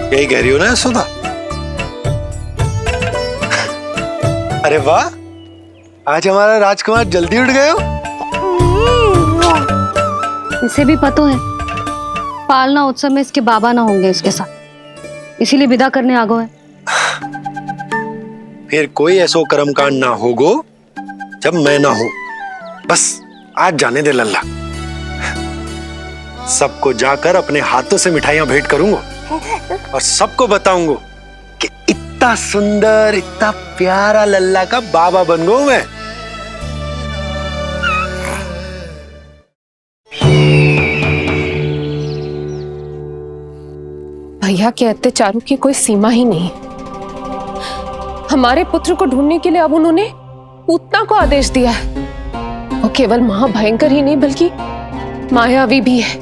यही कह रही हो ना सुधा? अरे वाह, आज हमारा राजकुमार जल्दी उठ गए हो। इसे भी पता है पालना उत्सव में इसके बाबा ना होंगे इसके साथ, इसीलिए विदा करने आ गए। फिर कोई ऐसो कर्मकांड ना होगो जब मैं ना हूं। बस आज जाने दे लल्ला, सबको जाकर अपने हाथों से मिठाइयां भेंट करूंगा और सबको बताऊंगा कि इतना सुंदर, इतना प्यारा लल्ला का बाबा बन गया मैं। भैया के अत्याचारों की कोई सीमा ही नहीं। हमारे पुत्र को ढूंढने के लिए अब उन्होंने पूतना को आदेश दिया है। वो केवल महाभयंकर ही नहीं बल्कि मायावी भी है।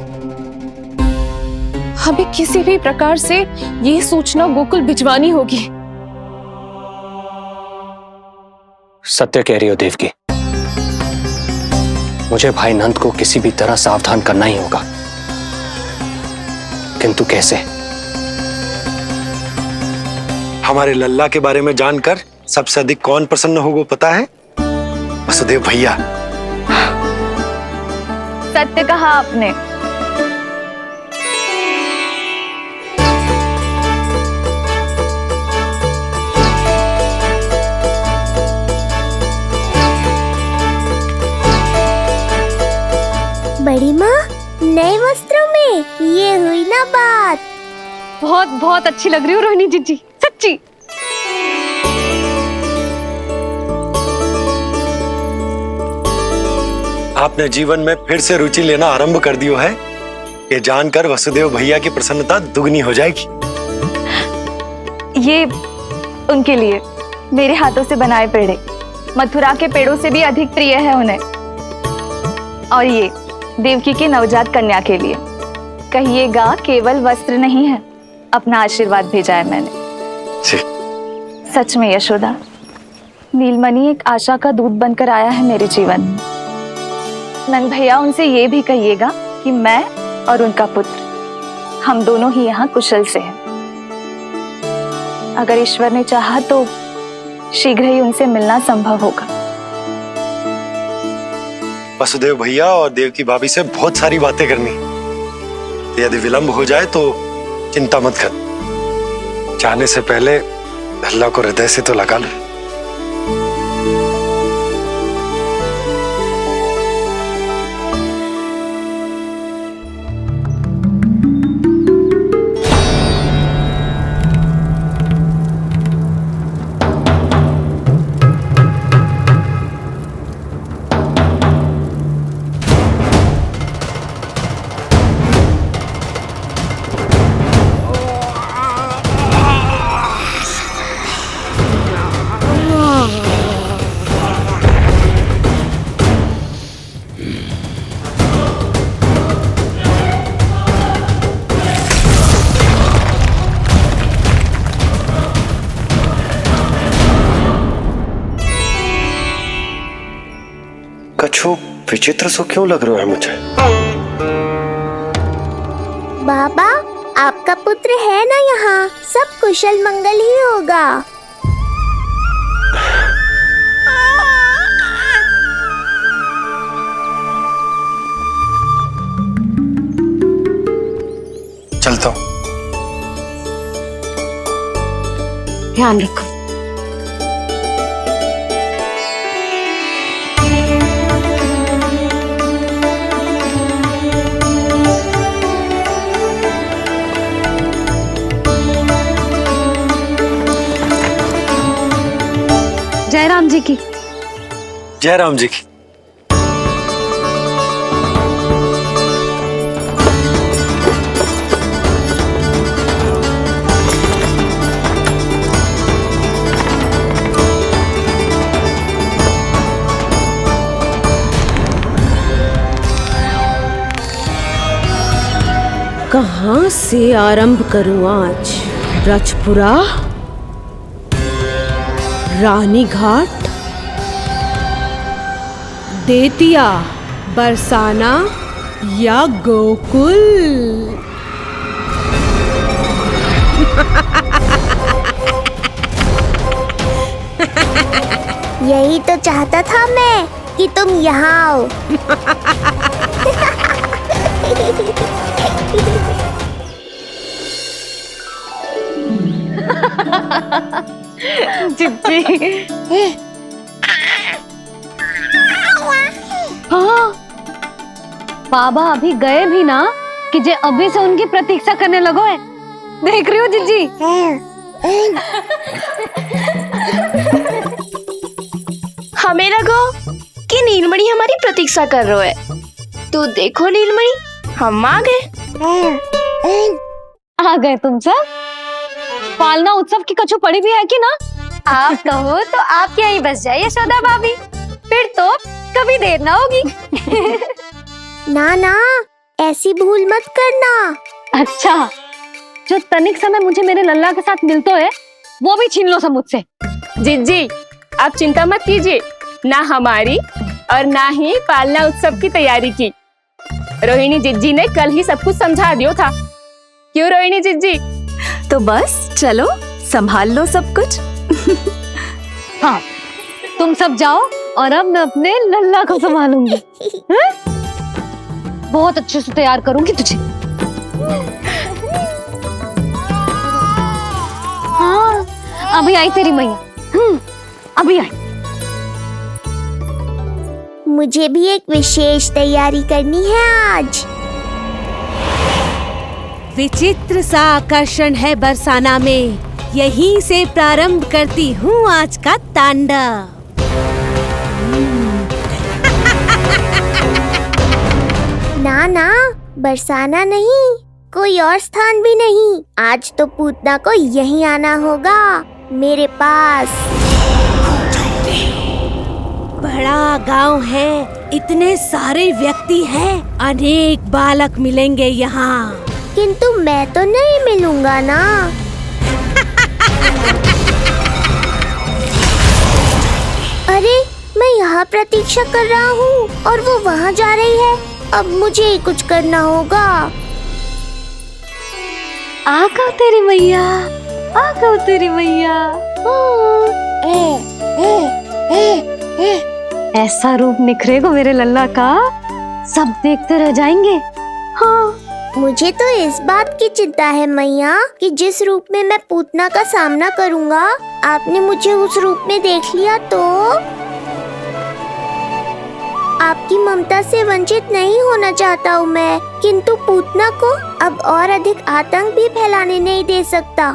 हमें किसी भी प्रकार से ये सूचना गोकुल भिजवानी होगी। सत्य कह रही हो देवकी, मुझे भाई नंद को किसी भी तरह सावधान करना ही होगा, किंतु कैसे? हमारे लल्ला के बारे में जानकर सबसे अधिक कौन प्रसन्न होगा पता है? वसुदेव भैया। सत्य कहा आपने। बड़ी माँ, नए वस्त्रों में ये हुई ना बात। बहुत बहुत अच्छी लग रही हो रोहिणी जीजी, सच्ची। आपने जीवन में फिर से रुचि लेना आरंभ कर दियो है, ये जानकर वसुदेव भैया की प्रसन्नता दुगनी हो जाएगी। ये उनके लिए मेरे हाथों से बनाए पेड़े मथुरा के पेड़ों से भी अधिक प्रिय है उन्हें। और ये देवकी के नवजात कन्या के लिए कहिएगा केवल वस्त्र नहीं है, अपना आशीर्वाद भेजा है मैंने। सच में यशोदा, नीलमणि एक आशा का दूत बनकर आया है मेरे जीवन में। नंद भैया, उनसे ये भी कहिएगा कि मैं और उनका पुत्र हम दोनों ही यहाँ कुशल से हैं। अगर ईश्वर ने चाहा तो शीघ्र ही उनसे मिलना संभव होगा। वसुदेव भैया और देवकी भाभी से बहुत सारी बातें करनी, यदि विलंब हो जाए तो चिंता मत कर। जाने से पहले अल्लाह को हृदय से तो लगा लो। विचित्र सा क्यों लग रहा है मुझे? बाबा, आपका पुत्र है ना यहाँ, सब कुशल मंगल ही होगा। चलता हूँ। ध्यान रखो। जय राम जी की। जय राम जी की। कहाँ से आरंभ करूं आज? ब्रजपुरा, रानी घाट, देतिया, बरसाना या गोकुल? यही तो चाहता था मैं कि तुम यहाँ आओ। चिप्ची। हाँ, बाबा अभी गए भी ना कि जे अभी से उनकी प्रतीक्षा करने लगो है। देख रही हो जिज्जी? हमें लगो कि नीलमणि हमारी प्रतीक्षा कर रहे है। तो देखो नीलमणि, हम आ गए। आ गए तुम सब? पालना उत्सव की कछु पड़ी भी है कि ना? आप कहो तो आप यहीं बस जाइए यशोदा भाभी, फिर तो कभी देर ना होगी। ना ना, ऐसी भूल मत करना। अच्छा, जो तनिक समय मुझे मेरे लल्ला के साथ मिलते है वो भी छीन लो सब मुझसे। जिज्जी, आप चिंता मत कीजिए, ना हमारी और ना ही पालना उत्सव की तैयारी की। रोहिणी जिज्जी ने कल ही सब कुछ समझा दिया था। क्यों रोहिणी जिज्जी? तो बस चलो, संभाल लो सब कुछ। हाँ, तुम सब जाओ और अब मैं अपने लल्ला को संभालूंगी। बहुत अच्छे से तैयार करूंगी तुझे। हाँ, अभी आई तेरी मैया। अभी आई। मुझे भी एक विशेष तैयारी करनी है आज। विचित्र सा आकर्षण है बरसाना में, यहीं से प्रारंभ करती हूँ आज का तांडव। ना ना, बरसाना नहीं, कोई और स्थान भी नहीं। आज तो पूतना को यहीं आना होगा, मेरे पास। बड़ा गांव है, इतने सारे व्यक्ति हैं, अनेक बालक मिलेंगे यहाँ। किंतु मैं तो नहीं मिलूंगा ना। अरे, मैं यहाँ प्रतीक्षा कर रहा हूँ और वो वहाँ जा रही है। अब मुझे ही कुछ करना होगा। आ गओ तेरी मैया, आ गओ तेरी मैया। ऐसा रूप निखरेगा मेरे लल्ला का, सब देखते रह जाएंगे। हाँ, मुझे तो इस बात की चिंता है मैया कि जिस रूप में मैं पूतना का सामना करूँगा, आपने मुझे उस रूप में देख लिया तो आपकी ममता से वंचित नहीं होना चाहता हूँ मैं, किंतु पूतना को अब और अधिक आतंक भी फैलाने नहीं दे सकता।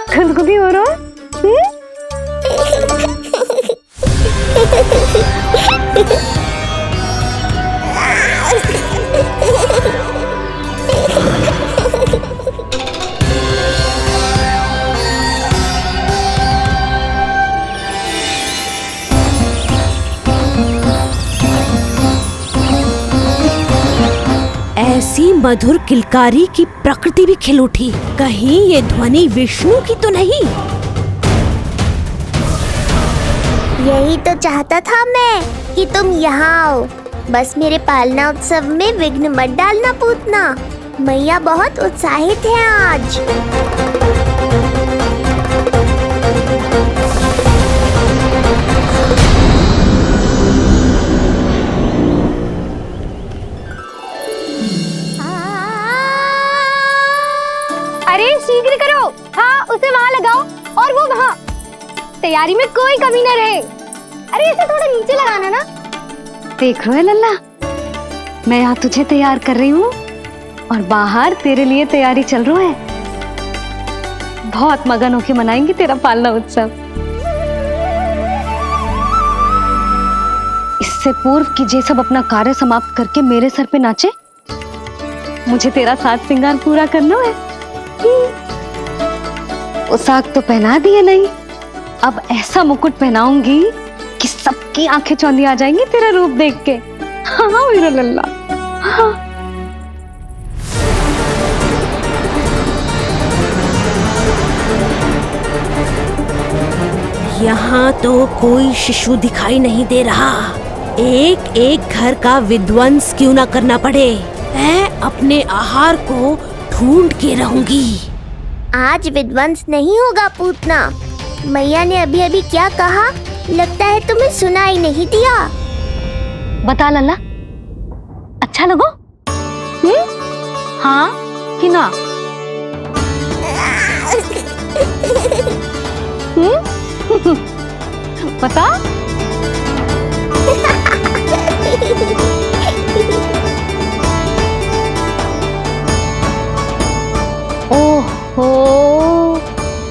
खुदकुदी हो रहा है? ऐसी मधुर किलकारी की प्रकृति भी खिल उठी। कहीं ये ध्वनि विष्णु की तो नहीं? यही तो चाहता था मैं कि तुम यहाँ आओ। बस मेरे पालना उत्सव में विघ्न मत डालना पूतना। मैया बहुत उत्साहित है आज। अरे शीघ्र करो। हाँ, उसे वहाँ लगाओ और वो वहाँ। तैयारी में कोई कमी न रहे। अरे इसे थोड़ा नीचे लगाना ना। देख रहे हो लल्ला, मैं यहाँ तुझे तैयार कर रही हूँ और बाहर तेरे लिए तैयारी चल रहा है। बहुत मगन होके मनाएंगे तेरा पालना उत्सव। इससे पूर्व कि जे सब अपना कार्य समाप्त करके मेरे सर पे नाचे, मुझे तेरा साथ श्रृंगार पूरा करना है। पोशाक तो पहना दिए नहीं, अब ऐसा मुकुट पहनाऊंगी कि सबकी आंखें चौंधी आ जाएंगी तेरा रूप देख के। हाँ मेरा लल्ला, हाँ। यहाँ तो कोई शिशु दिखाई नहीं दे रहा। एक एक घर का विध्वंस क्यों ना करना पड़े, मैं अपने आहार को ढूंढ के रहूंगी। आज विध्वंस नहीं होगा पूतना। मैया ने अभी अभी क्या कहा, लगता है तुम्हें सुनाई नहीं दिया। बता लल्ला, अच्छा लगो? हाँ कि ना? बता। ओहो,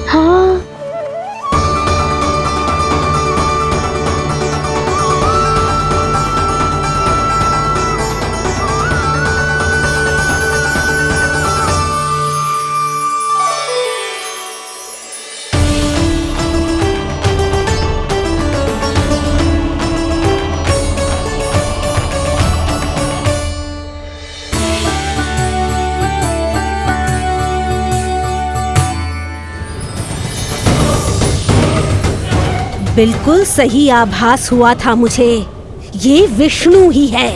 हाँ। बिल्कुल सही आभास हुआ था मुझे, ये विष्णु ही है।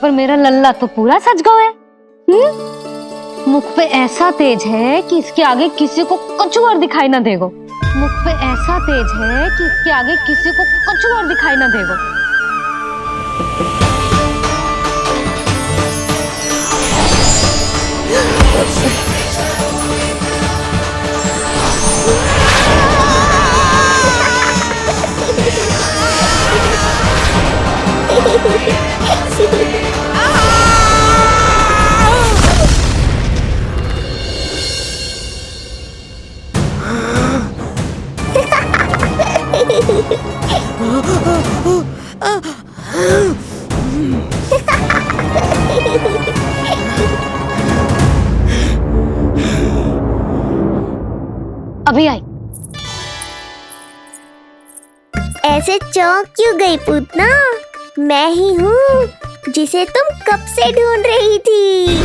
पर मेरा लल्ला तो पूरा सज गया है। मुख पे ऐसा तेज है कि इसके आगे किसी को कुछ और दिखाई ना देगो। मुख पे ऐसा तेज है कि इसके आगे किसी को कुछ और दिखाई ना देगो। अभी आई। ऐसे चौंक क्यों गई पूतना? मैं ही हूँ जिसे तुम कब से ढूंढ रही थी।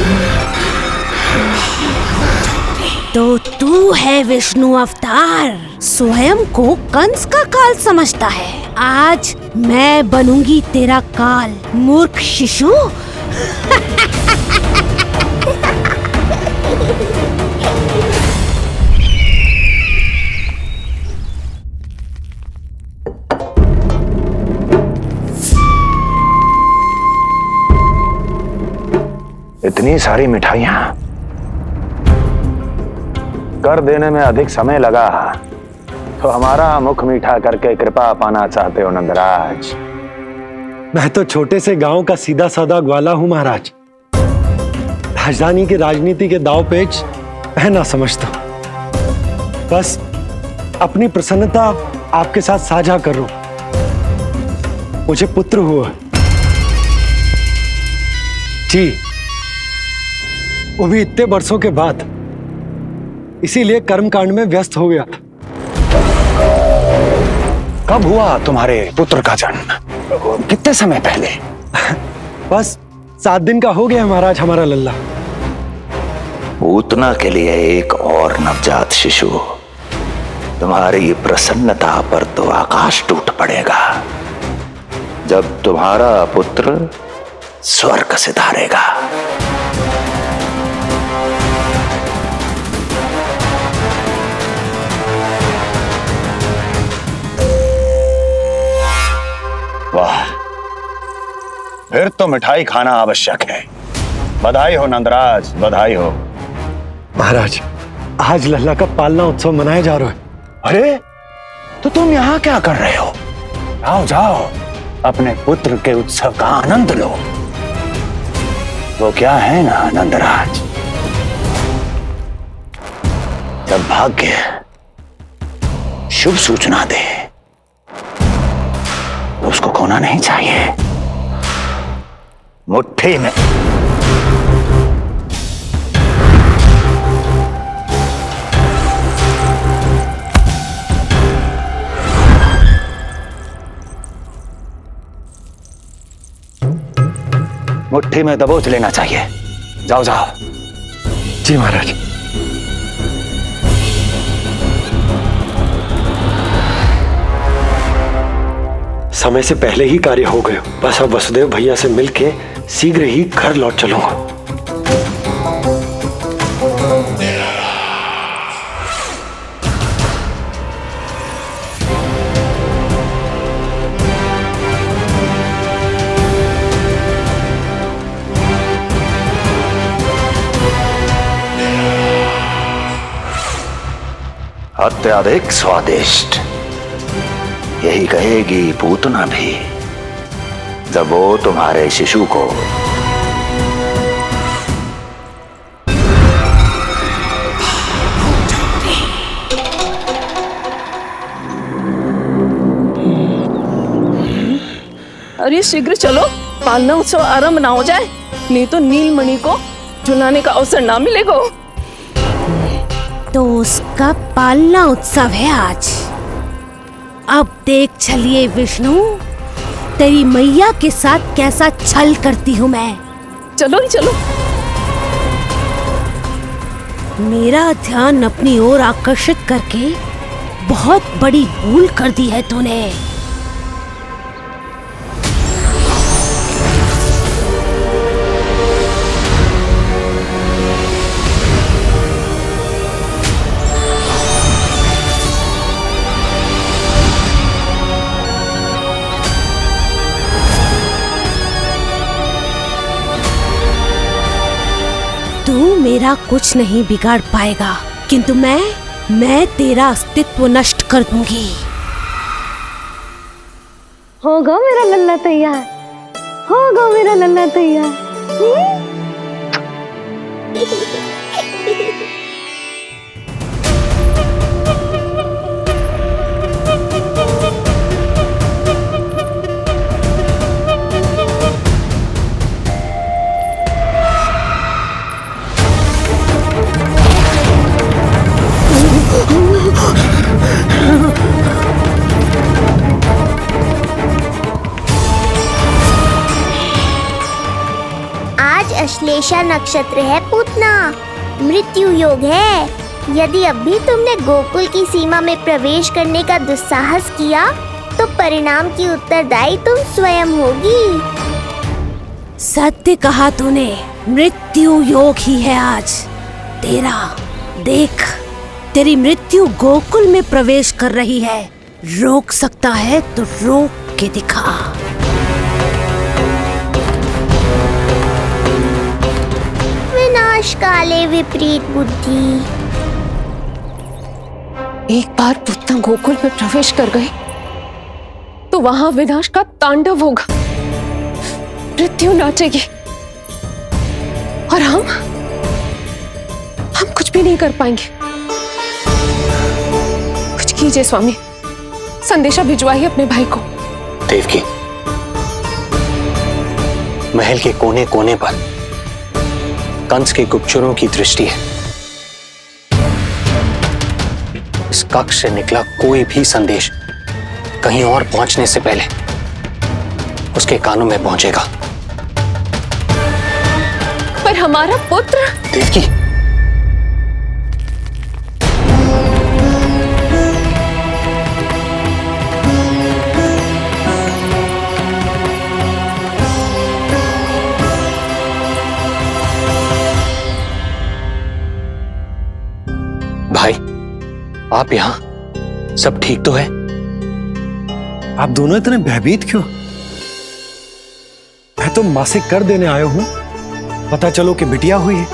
तो तू है विष्णु अवतार, स्वयं को कंस का काल समझता है। आज मैं बनूंगी तेरा काल, मूर्ख शिशु। इतनी सारी मिठाइयां कर देने में अधिक समय लगा तो हमारा मुख मीठा करके कृपा पाना चाहते हो नंदराज? मैं तो छोटे से गांव का सीधा साधा ग्वाला हूं महाराज। राजधानी की राजनीति के दाव पेच मैं ना समझता। बस अपनी प्रसन्नता आपके साथ साझा कर रहा हूं। मुझे पुत्र हुआ जी, वो भी इतने वर्षों के बाद, इसीलिए कर्मकांड में व्यस्त हो गया था। कब हुआ तुम्हारे पुत्र का जन्म? कितने समय पहले? बस 7 दिन का हो गया महाराज हमारा लल्ला। पूतना के लिए एक और नवजात शिशु, तुम्हारी प्रसन्नता पर तो आकाश टूट पड़ेगा जब तुम्हारा पुत्र स्वर्ग सिधारेगा। वाह, फिर तो मिठाई खाना आवश्यक है। बधाई हो नंदराज, बधाई हो। महाराज, आज लल्ला का पालना उत्सव मनाया जा रहा है। अरे, तो तुम यहाँ क्या कर रहे हो? जाओ जाओ, अपने पुत्र के उत्सव का आनंद लो। वो क्या है ना नंदराज, जब भाग्य शुभ सूचना दे तो उसको खोना नहीं चाहिए। मुट्ठी में दबोच लेना चाहिए। जाओ जाओ। जी महाराज। समय से पहले ही कार्य हो गए। बस अब वसुदेव भैया से मिलके शीघ्र ही घर लौट चलूंगा। अत्यधिक स्वादिष्ट, यही कहेगी पूतना भी जब वो तुम्हारे शिशु को अरे शीघ्र चलो, पालना उत्सव आरंभ ना हो जाए, नहीं तो नीलमणि को झुलाने का अवसर ना मिलेगा। तो उसका पालना उत्सव है आज। अब देख चलिए विष्णु, तेरी मैया के साथ कैसा छल करती हूँ मैं। चलो ही चलो। मेरा ध्यान अपनी ओर आकर्षित करके बहुत बड़ी भूल कर दी है तूने। तू मेरा कुछ नहीं बिगाड़ पाएगा, किंतु मैं तेरा अस्तित्व नष्ट कर दूंगी। होगा मेरा लल्ला तैयार, होगा मेरा लल्ला तैयार। आज अश्लेषा नक्षत्र है पूतना, मृत्यु योग है। यदि अब भी तुमने गोकुल की सीमा में प्रवेश करने का दुस्साहस किया तो परिणाम की उत्तरदायी तुम स्वयं होगी। सत्य कहा तूने, मृत्यु योग ही है आज तेरा। देख, तेरी मृत्यु गोकुल में प्रवेश कर रही है। रोक सकता है तो रोक के दिखा। विनाश काले विपरीत बुद्धि। एक बार पूतना गोकुल में प्रवेश कर गए तो वहां विनाश का तांडव होगा, मृत्यु नाचेगी और हम कुछ भी नहीं कर पाएंगे। कुछ कीजिए स्वामी, संदेशा भिजवाइए अपने भाई को। देवकी, महल के कोने कोने पर कंस के गुप्तचरों की दृष्टि है। इस कक्ष से निकला कोई भी संदेश कहीं और पहुंचने से पहले उसके कानों में पहुंचेगा। पर हमारा पुत्र देवकी, भाई आप यहां, सब ठीक तो है? आप दोनों इतने भयभीत क्यों? मैं तो मासिक कर देने आया हूं, पता चलो कि बिटिया हुई है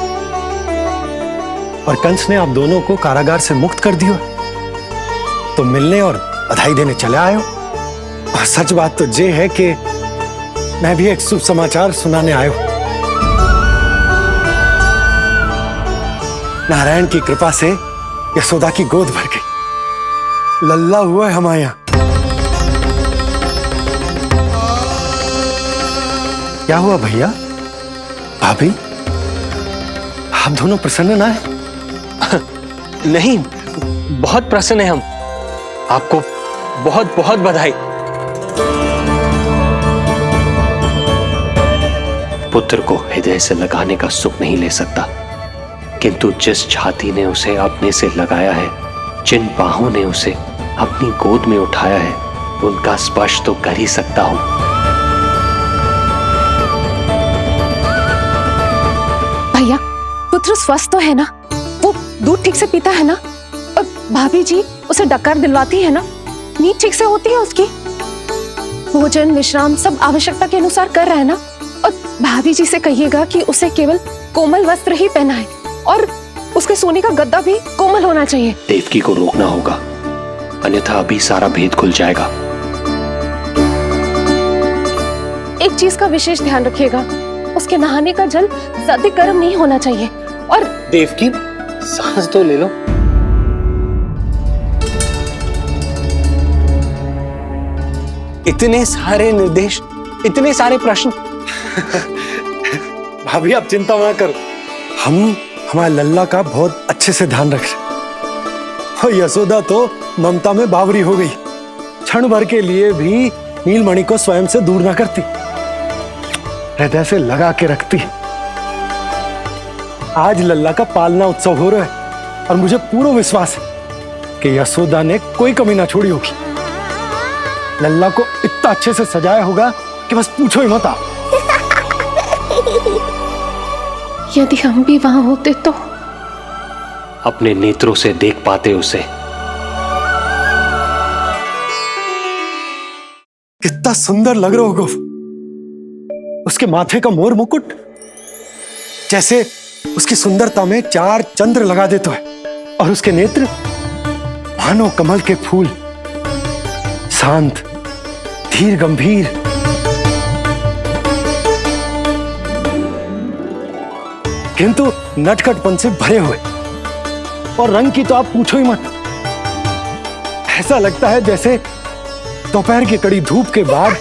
और कंस ने आप दोनों को कारागार से मुक्त कर दिया, तो मिलने और बधाई देने चले आए हो। और सच बात तो ये है कि मैं भी एक शुभ समाचार सुनाने आया हूं। नारायण की कृपा से यशोदा की गोद भर गई, लल्ला हुआ है हमारे यहां। क्या हुआ भैया, भाभी, आप दोनों प्रसन्न ना है? नहीं, बहुत प्रसन्न है हम। आपको बहुत बहुत बधाई। पुत्र को हृदय से लगाने का सुख नहीं ले सकता, किंतु जिस छाती ने उसे अपने से लगाया है, जिन बाहों ने उसे अपनी गोद में उठाया है, उनका स्पर्श तो कर ही सकता हूं। भैया, पुत्र स्वस्थ तो है ना? वो दूध ठीक से पीता है ना? और भाभी जी उसे डकार दिलवाती है ना? नींद ठीक से होती है उसकी? भोजन विश्राम सब आवश्यकता के अनुसार कर रहा है ना? और भाभी जी से कहिएगा कि उसे केवल कोमल वस्त्र ही पहनाए और उसके सोने का गद्दा भी कोमल होना चाहिए। देवकी को रोकना होगा, अन्यथा अभी सारा भेद खुल जाएगा। एक चीज का विशेष ध्यान रखिएगा, उसके नहाने का जल ज्यादा गर्म नहीं होना चाहिए। और देवकी, सांस तो ले लो। इतने सारे निर्देश, इतने सारे प्रश्न। भाभी आप चिंता ना करो, हम हमारे लल्ला का बहुत अच्छे से ध्यान रख रहे। और यशोदा तो ममता में बावरी हो गई, क्षण भर के लिए भी नीलमणि को स्वयं से दूर ना करती, हृदय से लगा के रखती। आज लल्ला का पालना उत्सव हो रहा है और मुझे पूरा विश्वास है कि यशोदा ने कोई कमी ना छोड़ी होगी। लल्ला को इतना अच्छे से सजाया होगा कि बस पूछो ही मत आप। यदि हम भी वहां होते तो अपने नेत्रों से देख पाते उसे। कितना सुंदर लग रहा होगा उसके माथे का मोर मुकुट, जैसे उसकी सुंदरता में 4 चंद्र लगा देता है। और उसके नेत्र मानो कमल के फूल, शांत, धीर गंभीर। किंतु नटखटपन से भरे हुए, और रंग की तो आप पूछो ही मत। ऐसा लगता है जैसे दोपहर की कड़ी धूप के बाद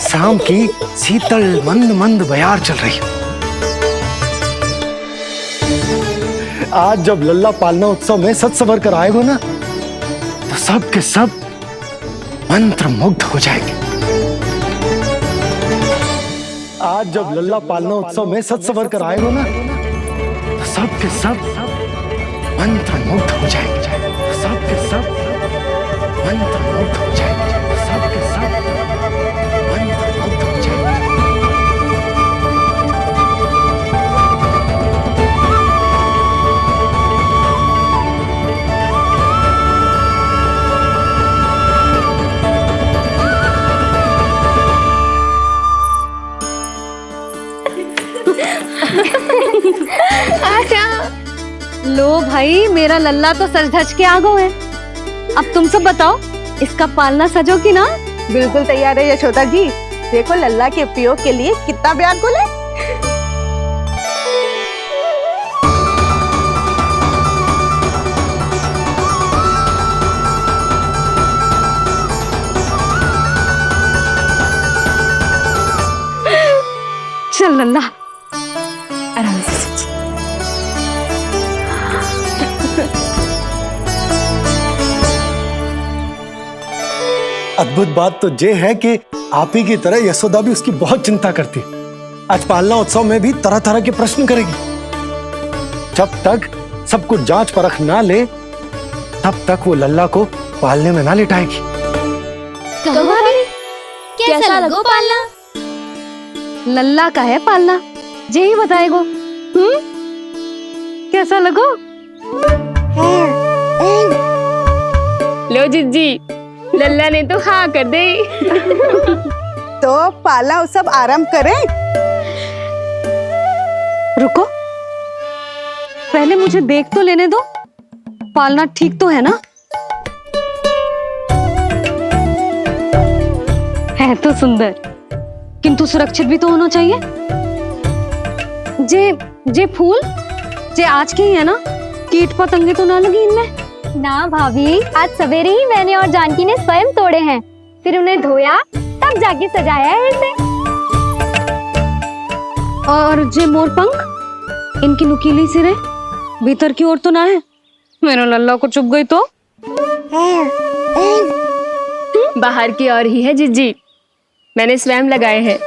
शाम की शीतल मंद मंद बयार चल रही है। आज जब लल्ला पालना उत्सव में सज संवर कर आएगा ना, तो सब के सब मंत्र मुग्ध हो जाएंगे। आज जब लल्ला पालना उत्सव में सज संवर कर आएगा ना, तो सब के सब मंत्र मुग्ध हो जाएंगे। सब के सब मंत्र मुग्ध हो जाएंगे। सब के सब मंत्र मुग्ध हो जाएंगे। लो भाई, मेरा लल्ला तो सज धज के आ गो है। अब तुम सब बताओ, इसका पालना सजो कि ना? बिल्कुल तैयार है यशोदा जी। देखो लल्ला के उपयोग के लिए कितना व्याकुल है। चल लल्ला, आराम से। अद्भुत बात तो ये है कि आप ही की तरह यशोदा भी उसकी बहुत चिंता करती है। आज पालना उत्सव में भी तरह तरह के प्रश्न करेगी। जब तक सब कुछ जांच परख ना ले तब तक वो लल्ला को पालने में ना लिटाएगी। कैसा लगो पालना? लल्ला का है पालना, जे ही बताएगो। कैसा लगो? लो जिज्जी, लल्ला ने तो हाँ कर दे। तो पालना उत्सव आरंभ करें। रुको, पहले मुझे देख तो लेने दो, पालना ठीक तो है ना? है तो सुंदर, किंतु सुरक्षित भी तो होना चाहिए। जे फूल जे आज के ही है ना, कीट पतंगे तो ना लगी इनमें? ना भाभी, आज सवेरे ही मैंने और जानकी ने स्वयं तोड़े हैं, फिर उन्हें धोया तब जाके सजाया है इसे। और जे मोर पंख, इनकी नुकीली सिरे भीतर की ओर तो ना है? मेरा लल्ला को चुभ गई तो? बाहर की ओर ही है जिज्जी, मैंने स्वयं लगाए हैं।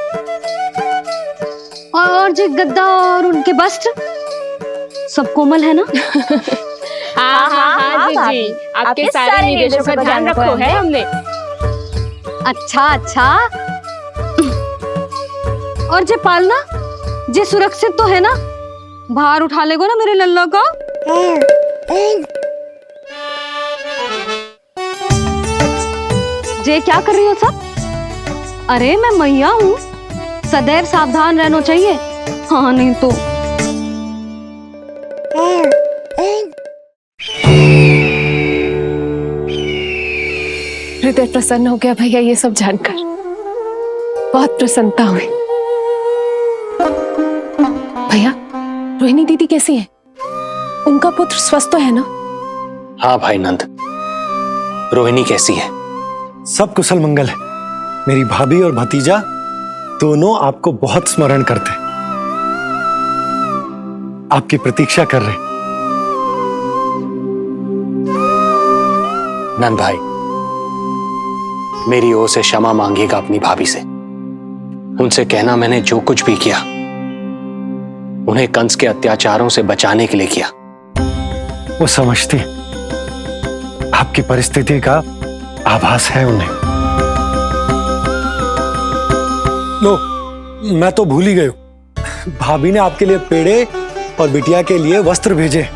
और जे गद्दा और उनके वस्त्र सब कोमल है ना? हाँ जिज्जी, आपके सारे निर्देशों का ध्यान रखो है हमने। अच्छा। और जे पालना, जे सुरक्षित तो है ना? बाहर उठा लेगो ना मेरे लल्ला का? जे क्या कर रही हो सब? अरे मैं मैया हूँ, सदैव सावधान रहना चाहिए। हाँ नहीं तो। हृदय प्रसन्न हो गया भैया ये सब जानकर, बहुत प्रसन्नता हुई। भैया, रोहिणी दीदी कैसी है? उनका पुत्र स्वस्थ तो है ना? हाँ भाई नंद, रोहिणी कैसी है? सब कुशल मंगल है। मेरी भाभी और भतीजा दोनों आपको बहुत स्मरण करते, आपकी प्रतीक्षा कर रहे। नंद भाई, मेरी ओर से क्षमा मांगिएगा अपनी भाभी से। उनसे कहना मैंने जो कुछ भी किया उन्हें कंस के अत्याचारों से बचाने के लिए किया। वो समझती है, आपकी परिस्थिति का आभास है उन्हें। लो, मैं तो भूल ही गई हूं, भाभी ने आपके लिए पेड़े और बिटिया के लिए वस्त्र भेजे।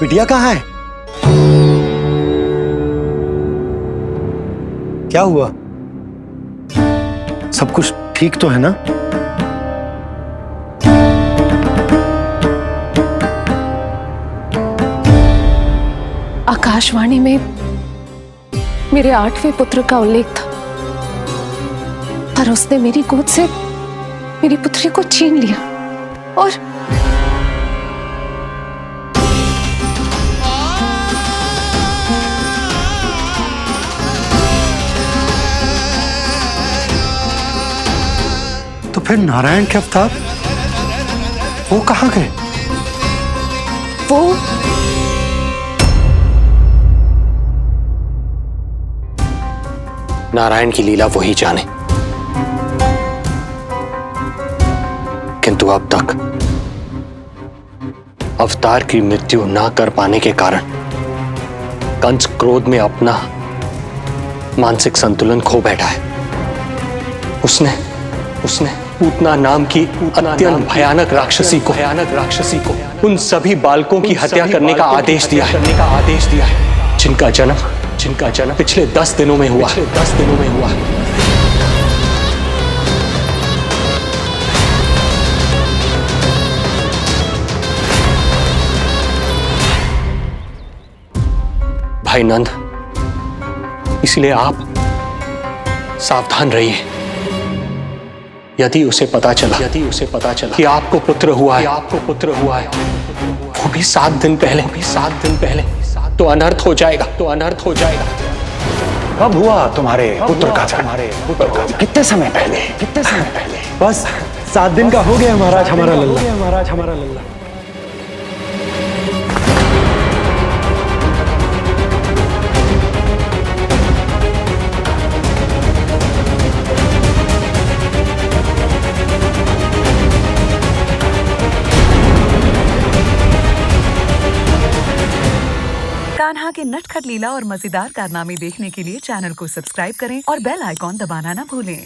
बिटिया कहाँ है? क्या हुआ? सब कुछ ठीक तो है ना? आकाशवाणी में मेरे 8वें पुत्र का उल्लेख था, पर उसने मेरी गोद से मेरी पुत्री को छीन लिया और तो फिर नारायण के अवतार वो कहाँ गए? वो नारायण की लीला वही जाने, किंतु अब तक अवतार की मृत्यु ना कर पाने के कारण कंस क्रोध में अपना मानसिक संतुलन खो बैठा है। उसने पूतना नाम की अत्यंत भयानक राक्षसी को उन सभी बालकों की हत्या करने का आदेश दिया है, जिनका जन्म पिछले 10 दिनों में हुआ। भाई नंद, इसलिए आप सावधान रहिए। यदि उसे पता चला कि आपको पुत्र हुआ है, वो भी 7 दिन पहले, तो अनर्थ हो जाएगा। कब हुआ तुम्हारे पुत्र का जन्म? कितने समय पहले? बस 7 दिन का हो गया महाराज हमारा लल्ला। कान्हा के नटखट लीला और मजेदार कारनामे देखने के लिए चैनल को सब्सक्राइब करें और बेल आइकॉन दबाना ना भूलें।